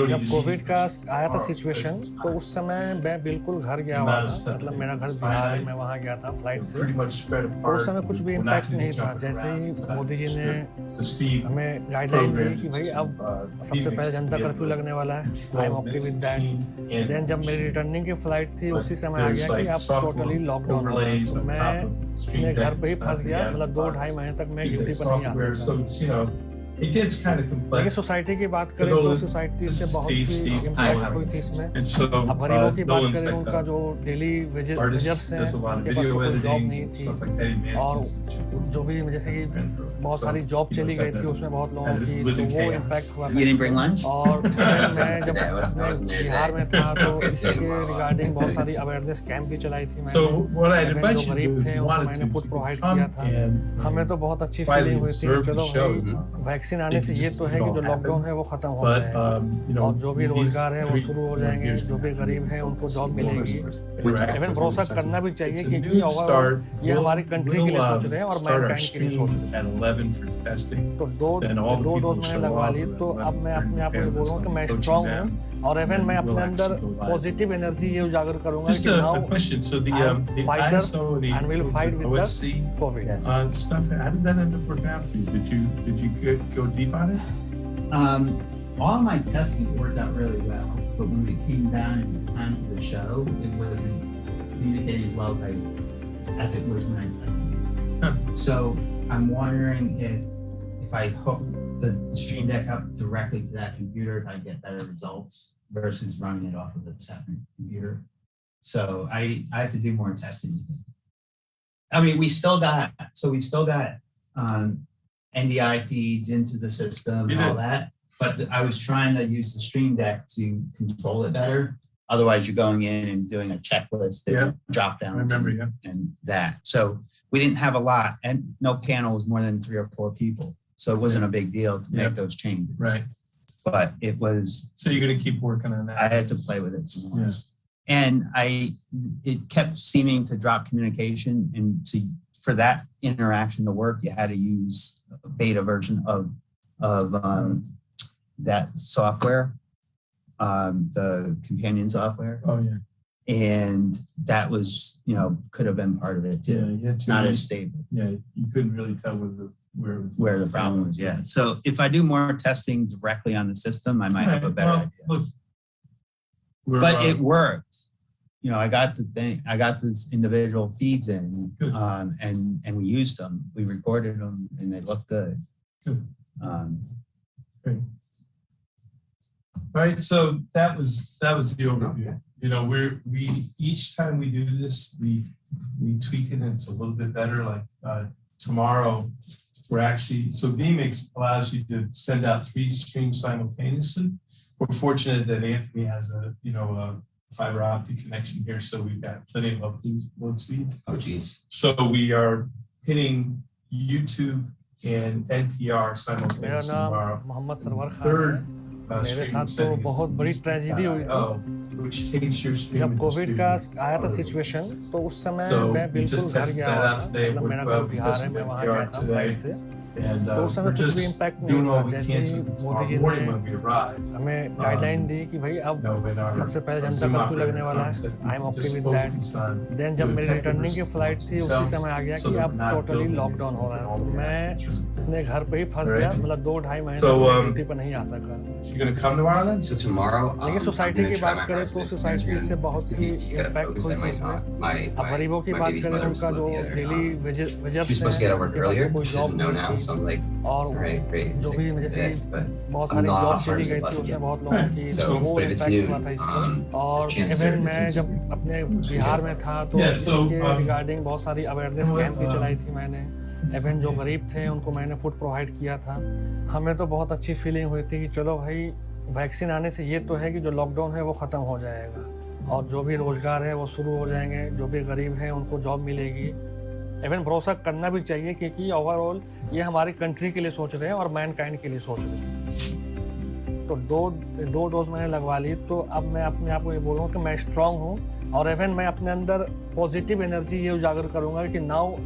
जब कोविड का आया था सिचुएशन, तो उस समय मैं बिल्कुल घर गया हुआ था, मतलब मेरा घर बिहार है, मैं वहाँ गया था फ्लाइट से। तो उस समय कुछ भी इम्पैक्ट नहीं था। जैसे ही मोदी जी ने हमें गाइडलाइन दी कि भाई अब सबसे पहले जनता कर्फ्यू लगने वाला है, I am okay with that. Then जब मेरी रिटर्निंग की फ्लाइट थी, उसी समय आ गया कि अब टोटली लॉकडाउन हो गया। तो मैं अपने घर पे ही फंस गया, मतलब 2-2.5 महीने तक मैं ड्यूटी पर नहीं आ सकता। लेकिन सोसाइटी की बात करें तो सोसाइटी से बहुत ही इम्पैक्ट हुई थी इसमें। अब गरीबों की बात करें, उनका जो डेली वेजर्स हैं, उनके पास कोई जॉब नहीं थी, और जो भी जैसे कि बहुत सारी जॉब चली गई थी उसमें बहुत लोगों की, तो वो इम्पैक्ट हुआ था। और मैं जब अपने बिहार में था तो इसके रिगार्डिंग बहुत सारी अवेयरनेस कैंप भी चलाई थी मैंने। जो गरीब थे उनको मैंने फूड प्रोवाइड किया था। हमें तो बहुत अच्छी फीलिंग हुई थी, चलो वैक्सीन आने से ये तो है कि जो लॉकडाउन है वो खत्म हो जाएगा और जो भी रोजगार है वो शुरू हो जाएंगे, जो भी गरीब हैं उनको जॉब मिलेगी। इवन भरोसा करना भी चाहिए क्योंकि ये हमारी कंट्री के लिए सोच रहे हैं और मैनकाइंड के लिए सोच रहे हैं। तो दो डोज मैंने लगवा ली, तो अब मैं अपने आप को बोलूँगा कि मैं स्ट्रांग हूँ, और इवन मैं अपने अंदर पॉजिटिव एनर्जी ये उजागर करूंगा कि now fighter and will fight with the Covid. Go deep on it? All my testing worked out really well, but when it came down in time for the show, it wasn't communicating as well as it was when I tested. So I'm wondering if I hook the Stream Deck up directly to that computer, if I get better results versus running it off of a separate computer. So I have to do more testing with it. I mean, we still got NDI feeds into the system and all that, but I was trying to use the Stream Deck to control it better. Otherwise, you're going in and doing a checklist and drop down and that. So we didn't have a lot, and no panel was more than 3 or 4 people. So it wasn't a big deal to make those changes. Right. But it was. So you're going to keep working on that. I had to play with it some more. And it kept seeming to drop communication, and for that interaction to work, you had to use a beta version of that software, the companion software. Oh yeah. And that was, could have been part of it too. Not as stable. Yeah, you couldn't really tell where the problem was. Yeah. So if I do more testing directly on the system, I might have a better idea. Look, but it worked. I got this individual feeds in, and we used them. We recorded them, and they looked good. Great. Right. So that was the overview. We each time we do this, we tweak it, and it's a little bit better. Like tomorrow, we're actually vMix allows you to send out 3 streams simultaneously. We're fortunate that Anthony has a fiber optic connection here, so we've got plenty of upload speed. Oh, geez. So we are hitting YouTube and NPR मेरा simultaneously नाम tomorrow. Mohammad server Khan है। Third मेरे साथ तो बहुत बड़ी tragedy हुई थी। which takes your stream जब and कोविड का distributes आया था it. सिचुएशन तो उस समय So मैं we बिल्कुल just घर tested गया that हुआ out था। today. मतलब मेरा घर We बिहार है, tested मैं वहाँ NPR गया था today. फ्लाइट से। And तो उस समय we're कुछ भी just इम्पैक्ट नहीं doing था। all we जैसे can ही to Modi tomorrow ji morning ने when we arrive. हमें गाइडलाइन दी कि भाई अब सबसे पहले जनता कर्फ्यू लगने वाला है। I am okay with that. Then जब मेरी रिटर्निंग की फ्लाइट थी उसी समय आ गया कि अब टोटली लॉकडाउन हो रहा है। तो मैं अपने घर पे ही फंस गया, मतलब 2-2.5 महीने ड्यूटी पर नहीं आ सका। You're gonna come tomorrow then? So tomorrow, लेकिन सोसाइटी की बात करें तो सोसाइटी से बहुत ही इम्पैक्ट हुई थी इसमें। अब गरीबों की बात करें, उनका जो डेली वेजर्स हैं, कोई जॉब नहीं थी और जो भी जैसे बहुत सारी जॉब चली गई थी उसमें बहुत लोगों की वो इम्पैक्ट हुआ था इसमें। और इवन मैं जब अपने बिहार में था तो इसके रिगार्डिंग बहुत सारी अवेयरनेस कैंप भी चलाई थी मैंने। इवन जो गरीब थे उनको मैंने फूड प्रोवाइड किया था। हमें तो बहुत अच्छी फीलिंग हुई थी कि चलो भाई वैक्सीन आने से ये तो है कि जो लॉकडाउन है वो ख़त्म हो जाएगा और जो भी रोज़गार है वो शुरू हो जाएंगे, जो भी गरीब हैं उनको जॉब मिलेगी। इवन भरोसा करना भी चाहिए क्योंकि ओवरऑल ये हमारी कंट्री के लिए सोच रहे हैं और मैनकाइंड के लिए सोच रहे हैं। तो दो डोज मैंने लगवा ली, तो अब मैं अपने आप को ये बोलूँगा कि मैं स्ट्रांग हूँ और इवन मैं अपने अंदर पॉजिटिव एनर्जी ये उजागर करूँगा कि now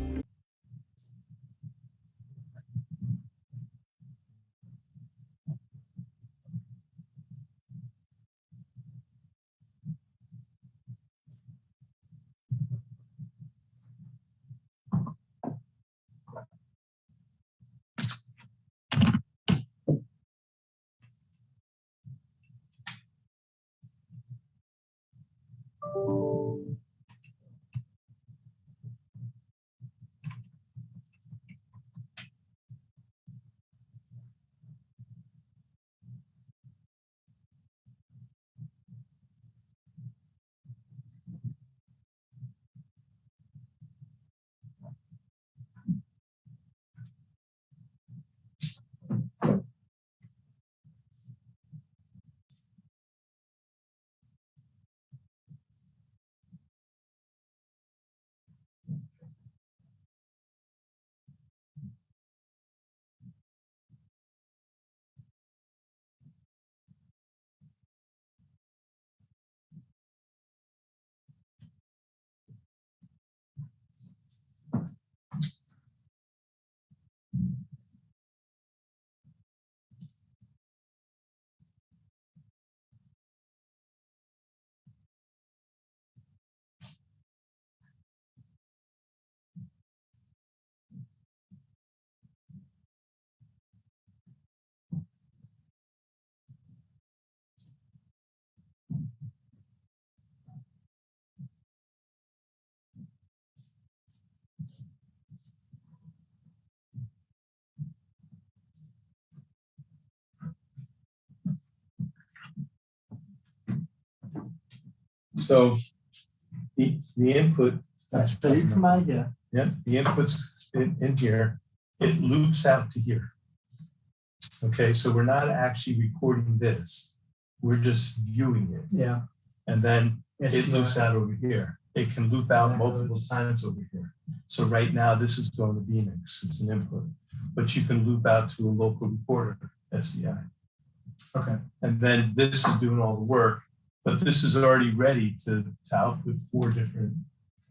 So the input. So you come out here. Yeah, the input's in here. It loops out to here. Okay, so we're not actually recording this. We're just viewing it. Yeah. And then Yes, it loops out over here. It can loop out multiple times over here. So right now this is going to Phoenix. It's an input. But you can loop out to a local recorder, SDI. Okay. And then this is doing all the work. But this is already ready to output 4 different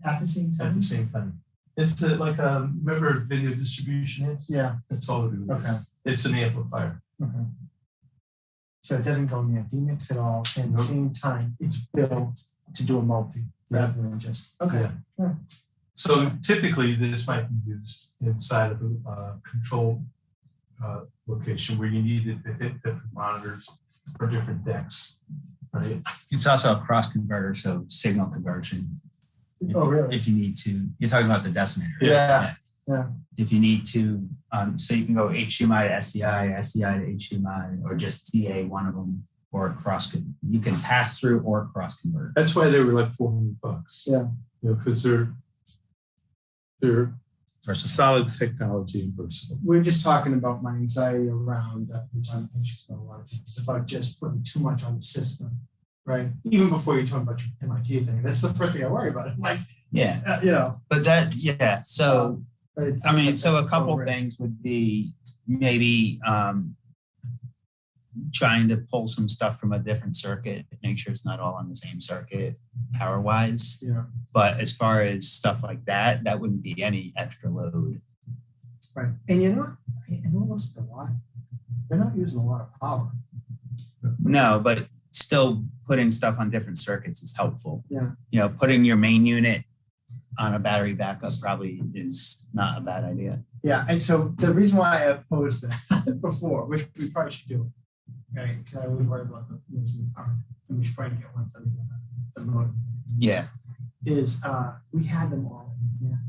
At the same time? at the same time. It's like remember video distribution is? Yeah. That's all it is. Okay. It's an amplifier. Okay. So it doesn't go near DMix at all. And at the same time, it's built to do a multi rather than just. Okay. Yeah. So typically this might be used inside of a control location where you need it to hit different monitors or different decks. Right. It's also a cross converter, so signal conversion. Oh, really? If you need to, you're talking about the decimator. Yeah. Yeah. If you need to, so you can go HDMI to SDI, SDI to HDMI, or just TA, one of them, or you can pass through or cross convert. That's why they were like $400. Yeah. You know, because they're Versatile. solid technology and versatile. We're just talking about my anxiety around, which I'm anxious about a lot of things, about just putting too much on the system right? Even before you talk about your MIT thing, that's the first thing I worry about. I'm like, Yeah. you know. But that, yeah, so, But it I sounds mean, like so that's a couple low risk. things would be maybe trying to pull some stuff from a different circuit, make sure it's not all on the same circuit power wise. Yeah. But as far as stuff like that, that wouldn't be any extra load. Right. And you know what? I noticed a lot. They're not using a lot of power. No, but still putting stuff on different circuits is helpful. Yeah. You know, putting your main unit on a battery backup probably is not a bad idea. Yeah. And so the reason why I opposed that before, which we probably should do, okay, because I always worry about the losing power, and we should probably get one for the motor. Yeah. Is we had them all in here,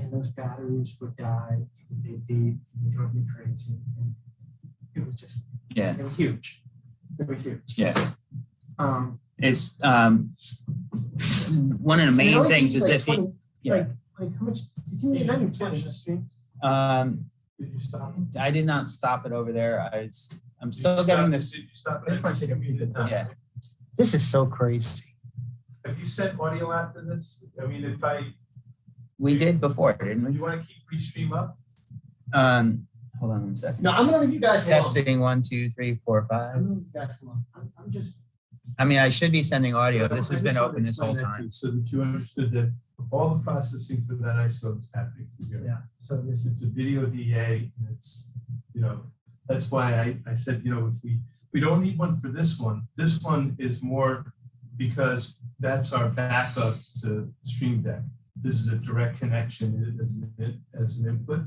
and those batteries would die, they'd beep, and they drove me crazy. And it was just, Yeah. they were huge. They were huge. Yeah. It's one of the And main only things thing is like if you, 20 yeah. like how much did you need? 20 streams? Did you stop? I did not stop it over there. I'm still getting this. Did you stop? I just want to take a peek at this. Yeah. This is so crazy. Have you sent audio after this? I mean, if We did before, didn't we? you want to keep Restream up? Hold on one second. No, I'm gonna leave you guys alone. Testing 1, 2, 3, 4, 5. I'm gonna leave you guys alone. I'm just. I mean, I should be sending audio. This has I been just wanted open to this whole explain that to time. you So that you understood that all the processing for that ISO is happening through here. Yeah. So this It's a video DA, and it's, you know, that's why I said, you know, if we don't need one for this one. This one is more because that's our backup to Stream Deck. This is a direct connection as an input,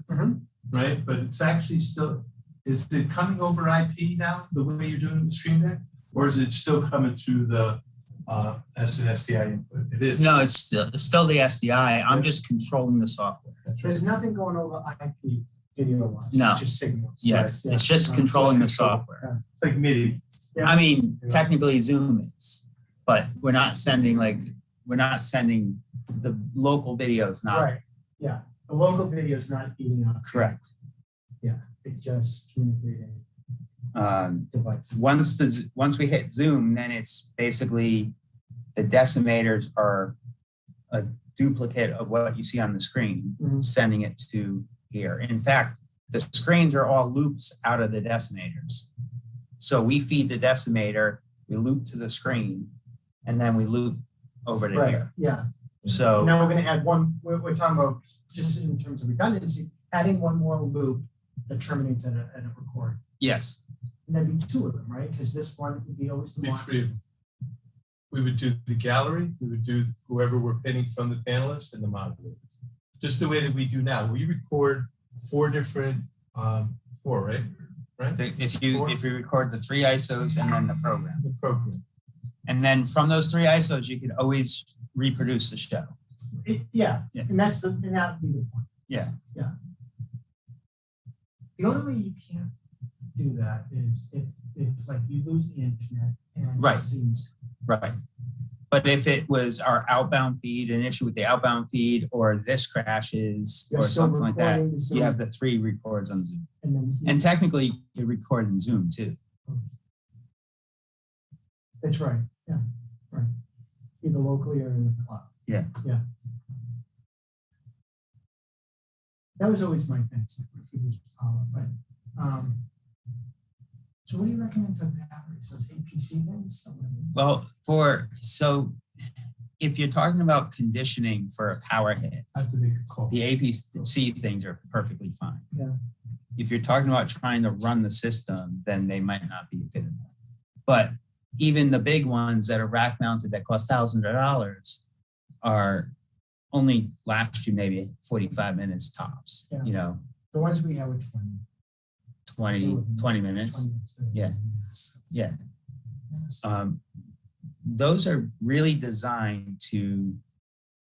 right? But it's actually still, is it coming over IP now, the way you're doing it with Stream Deck? Or is it still coming through the as an SDI input? It is. No, it's still the SDI. I'm just controlling the software. That's right. there's nothing going over IP video wise. No. It's just signals. Yes, Right? it's just controlling the control. software. It's like MIDI. Yeah. I mean, technically Zoom is, but we're not sending the local videos, not Right. Yeah. The local video is not eating up. correct. Yeah. It's just communicating device. Once we hit Zoom, then it's basically the decimators are a duplicate of what you see on the screen, sending it to here. In fact, the screens are all loops out of the decimators. So we feed the decimator, we loop to the screen, and then we loop over to Right. here. Yeah. So Now we're going to add one. We're talking about just in terms of redundancy, adding one more loop that terminates at a record. yes, And there'd be two of them, right? Because this one would be always the Be one. three of them. We would do the gallery, we would do whoever we're pinning from the panelists and the moderators. Just the way that we do now. We record four different, right? if you record the 3 ISOs and then the program. The program. And then from those 3 ISOs, you could always reproduce the show. Yeah. Yeah. And that would be the point. Yeah. Yeah. The only way you can't do that is if like you lose the internet and Right. Zoom's. Right. But if it was our outbound feed, an issue with the outbound feed, or this crashes, You're or still something like that, recording the Zoom. you have the 3 records on Zoom. And then And technically, you record in Zoom too. that's right. Yeah. Right. Either locally or in the cloud. Yeah. Yeah. That was always my thing. It's like, what if we lose power? But so what do you recommend for batteries? Those APC things? Well, so if you're talking about conditioning for a power hit, I have to make a call. the APC things are perfectly fine. Yeah. If you're talking about trying to run the system, then they might not be good enough. But even the big ones that are rack mounted that cost thousands of dollars are only last you maybe 45 minutes tops, Yeah. you know, The ones we have were 20. 20 minutes. 20 minutes. Yeah. Yeah. Yes. Those are really designed to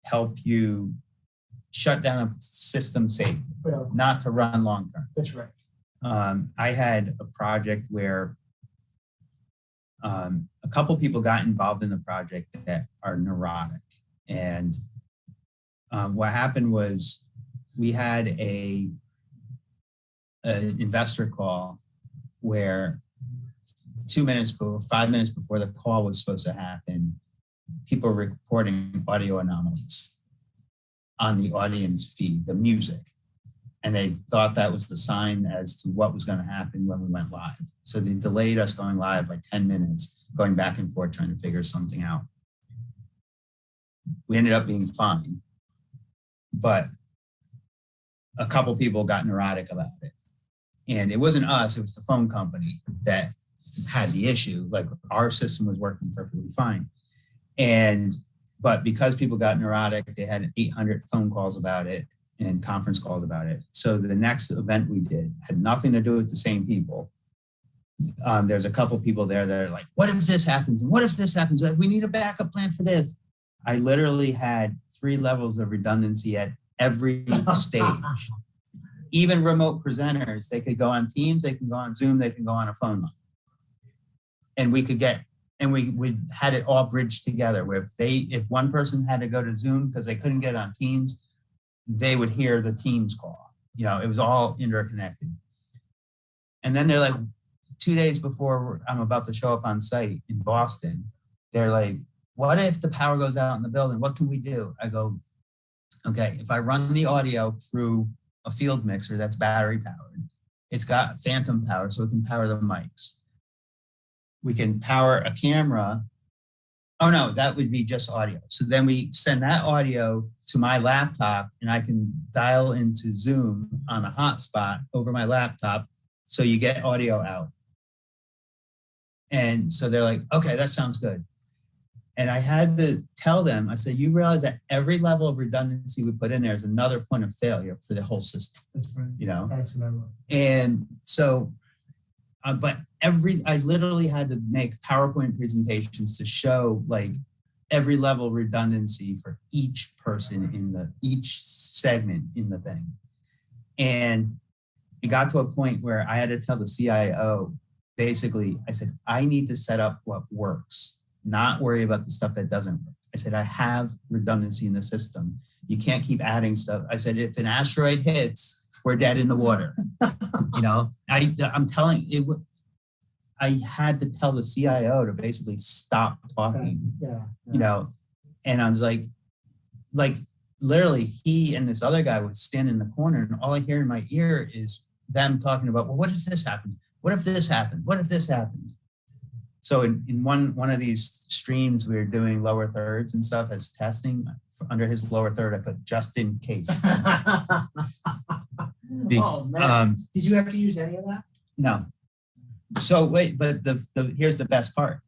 help you shut down a system safely, Well, not to run long term. that's right. I had a project where a couple people got involved in the project that are neurotic. And what happened was we had an investor call where 5 minutes before the call was supposed to happen, people were reporting audio anomalies on the audience feed, the music. And they thought that was the sign as to what was going to happen when we went live. So they delayed us going live by 10 minutes, going back and forth, trying to figure something out. We ended up being fine, but a couple people got neurotic about it. And it wasn't us, it was the phone company that had the issue. Like, our system was working perfectly fine. But because people got neurotic, they had 800 phone calls about it and conference calls about it. So the next event we did had nothing to do with the same people. There's a couple people there that are like, what if this happens? And what if this happens? We need a backup plan for this. I literally had 3 levels of redundancy at every stage. Even remote presenters, they could go on Teams, they can go on Zoom, they can go on a phone line. And we had it all bridged together where if one person had to go to Zoom because they couldn't get on Teams, they would hear the Teams call. You know, it was all interconnected. And then they're like, 2 days before I'm about to show up on site in Boston, they're like, what if the power goes out in the building? What can we do? I go, okay, if I run the audio through a field mixer that's battery powered, it's got phantom power, so it can power the mics. We can power a camera. Oh no, that would be just audio. So then we send that audio to my laptop and I can dial into Zoom on a hotspot over my laptop. So you get audio out. And so they're like, okay, that sounds good. And I had to tell them, I said, you realize that every level of redundancy we put in there is another point of failure for the whole system. That's right. You know? That's what I wrote. And so, but I literally had to make PowerPoint presentations to show like every level of redundancy for each person in each segment in the thing. And it got to a point where I had to tell the CIO, basically, I said, I need to set up what works, not worry about the stuff that doesn't work. I said, I have redundancy in the system. You can't keep adding stuff. I said, if an asteroid hits, we're dead in the water. You know, I'm telling you, I had to tell the CIO to basically stop talking, you know, and I was like literally he and this other guy would stand in the corner and all I hear in my ear is them talking about, well, what if this happens? What if this happened? What if this happens? So in one of these streams, we were doing lower thirds and stuff as testing. Under his lower third, I put just in case. Oh man! Did you have to use any of that? No. So wait, but here's the best part.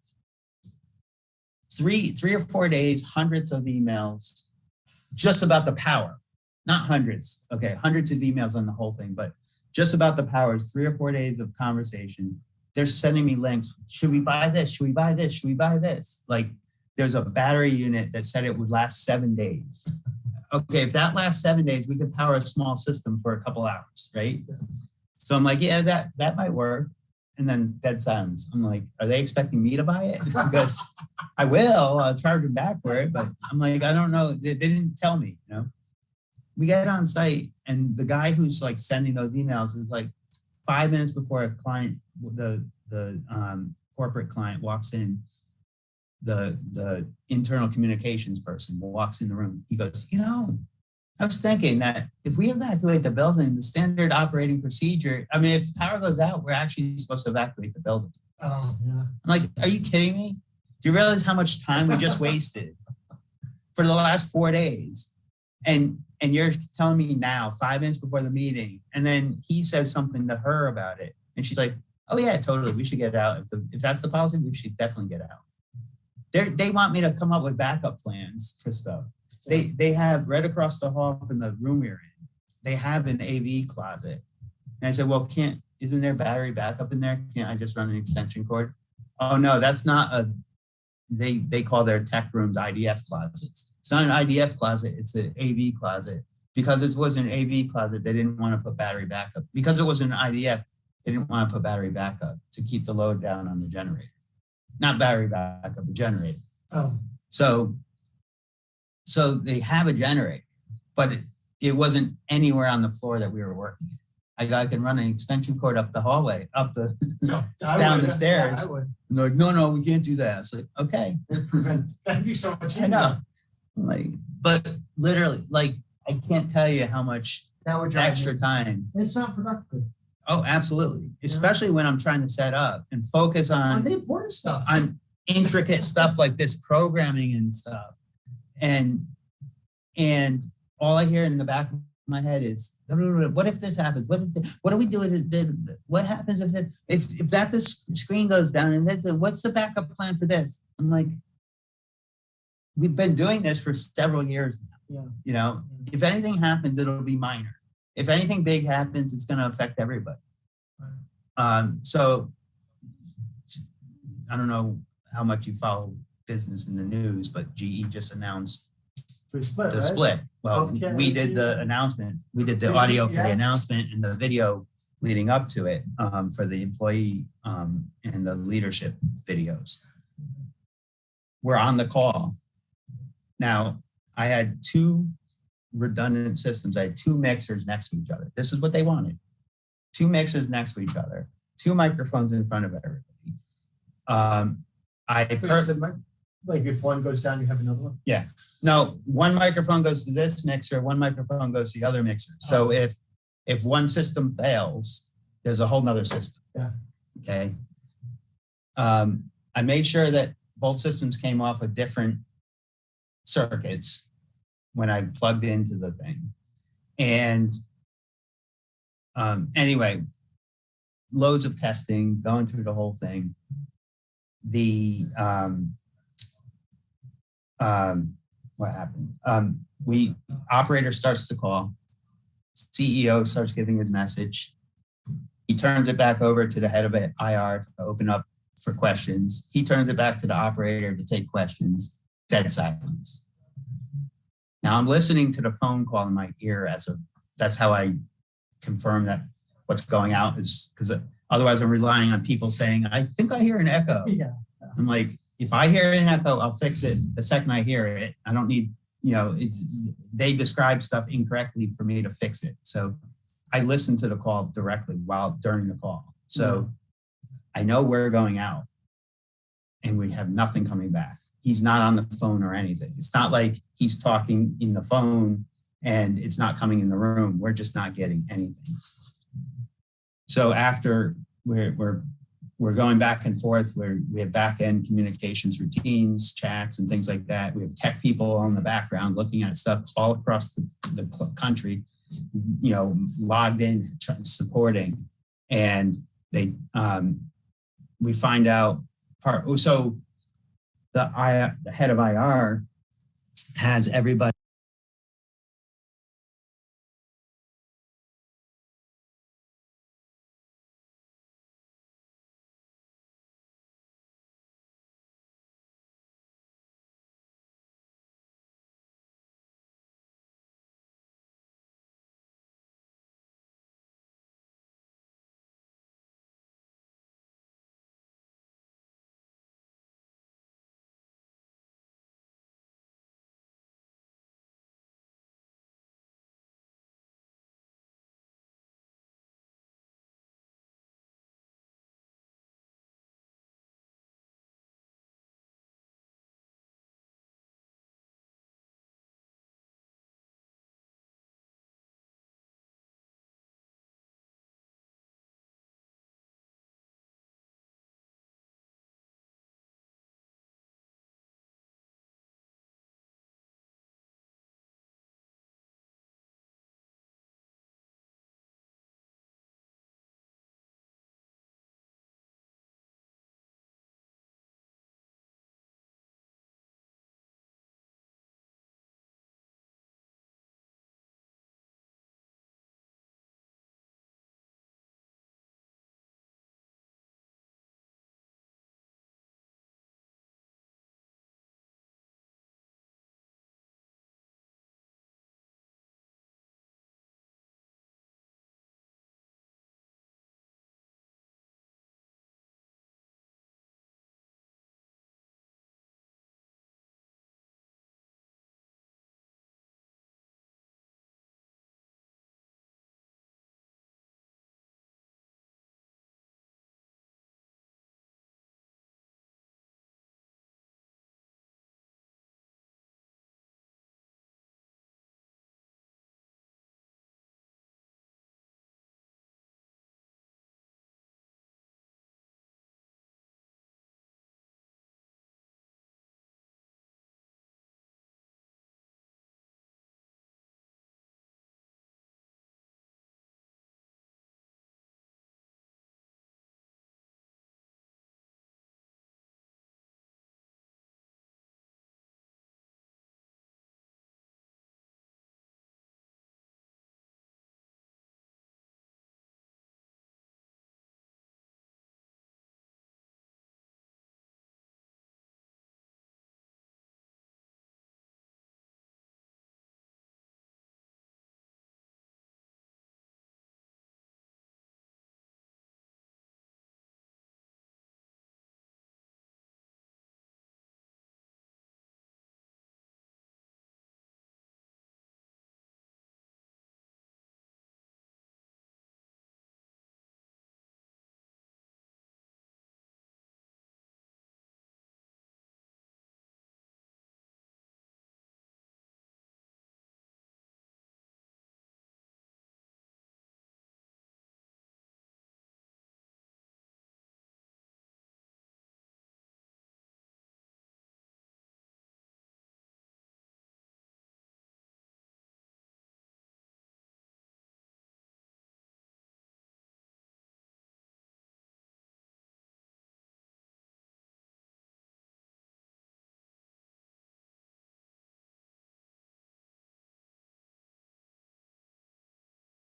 3 or 4 days, hundreds of emails, just about the power, not hundreds. Okay, hundreds of emails on the whole thing, but just about the powers. 3 or 4 days of conversation. They're sending me links. Should we buy this? Should we buy this? Should we buy this? Like there's a battery unit that said it would last 7 days. Okay, if that lasts 7 days, we could power a small system for a couple hours, right? So I'm like, yeah, that might work. And then dead silence. I'm like, are they expecting me to buy it? Because I will, I'll charge them back for it. But I'm like, I don't know. They didn't tell me, you know? We get on site and the guy who's like sending those emails is like 5 minutes before a client, the corporate client walks in, the internal communications person walks in the room. He goes, you know, I was thinking that if we evacuate the building, the standard operating procedure, I mean, if power goes out, we're actually supposed to evacuate the building. Oh, yeah. I'm like, are you kidding me? Do you realize how much time we just wasted for the last 4 days? And you're telling me now, 5 minutes before the meeting, and then he says something to her about it. And she's like, oh yeah, totally, we should get out. If that's the policy, we should definitely get out. They want me to come up with backup plans for stuff. They have right across the hall from the room we're in, they have an AV closet. And I said, well, isn't there battery backup in there? Can't I just run an extension cord? Oh no, that's not they call their tech rooms IDF closets. It's not an IDF closet, it's an AV closet. Because it was an AV closet, they didn't want to put battery backup. Because it was an IDF, they didn't want to put battery backup to keep the load down on the generator. Not battery backup, a generator. Oh. So they have a generator, but it wasn't anywhere on the floor that we were working. I can run an extension cord up the hallway, up the, I down would, the stairs. yeah, I would. And they're like, no, we can't do that. It's like, okay. That'd be so much easier. I know. Like, but literally, like, I can't tell you how much That would drive extra me. time. It's not productive. Oh, absolutely. Especially when I'm trying to set up and focus On the important stuff. on intricate stuff like this programming and stuff. And all I hear in the back of my head is, what if this happens? What do we do? What happens if this screen goes down and what's the backup plan for this? I'm like, we've been doing this for several years now. Yeah. You know, if anything happens, it'll be minor. If anything big happens, it's going to affect everybody. So I don't know how much you follow business in the news, but GE just announced the split. Well, Healthcare we did the agency. announcement. We did the audio for the Yeah. announcement and the video leading up to it for the employee and the leadership videos. We're on the call. Now, I had two redundant systems. I had two mixers next to each other. This is what they wanted. Two mixers next to each other, two microphones in front of everybody. Like if one goes down, you have another one? Yeah. No, one microphone goes to this mixer, one microphone goes to the other mixer. So if one system fails, there's a whole nother system. Yeah. Okay. I made sure that both systems came off of different circuits when I plugged into the thing. And anyway, loads of testing, going through the whole thing. The what happened? Operator starts the call. CEO starts giving his message. He turns it back over to the head of IR to open up for questions. He turns it back to the operator to take questions. Dead silence. Now I'm listening to the phone call in my ear that's how I confirm that what's going out is because otherwise I'm relying on people saying, I think I hear an echo. Yeah. I'm like, if I hear an echo, I'll fix it the second I hear it. I don't need, they describe stuff incorrectly for me to fix it. So I listen to the call directly during the call. So I know we're going out and we have nothing coming back. He's not on the phone or anything. It's not like he's talking in the phone and it's not coming in the room. We're just not getting anything. So after we're going back and forth, we have back-end communications routines, chats, and things like that. We have tech people on the background looking at stuff all across the country, logged in, supporting. And we find out so the head of IR has everybody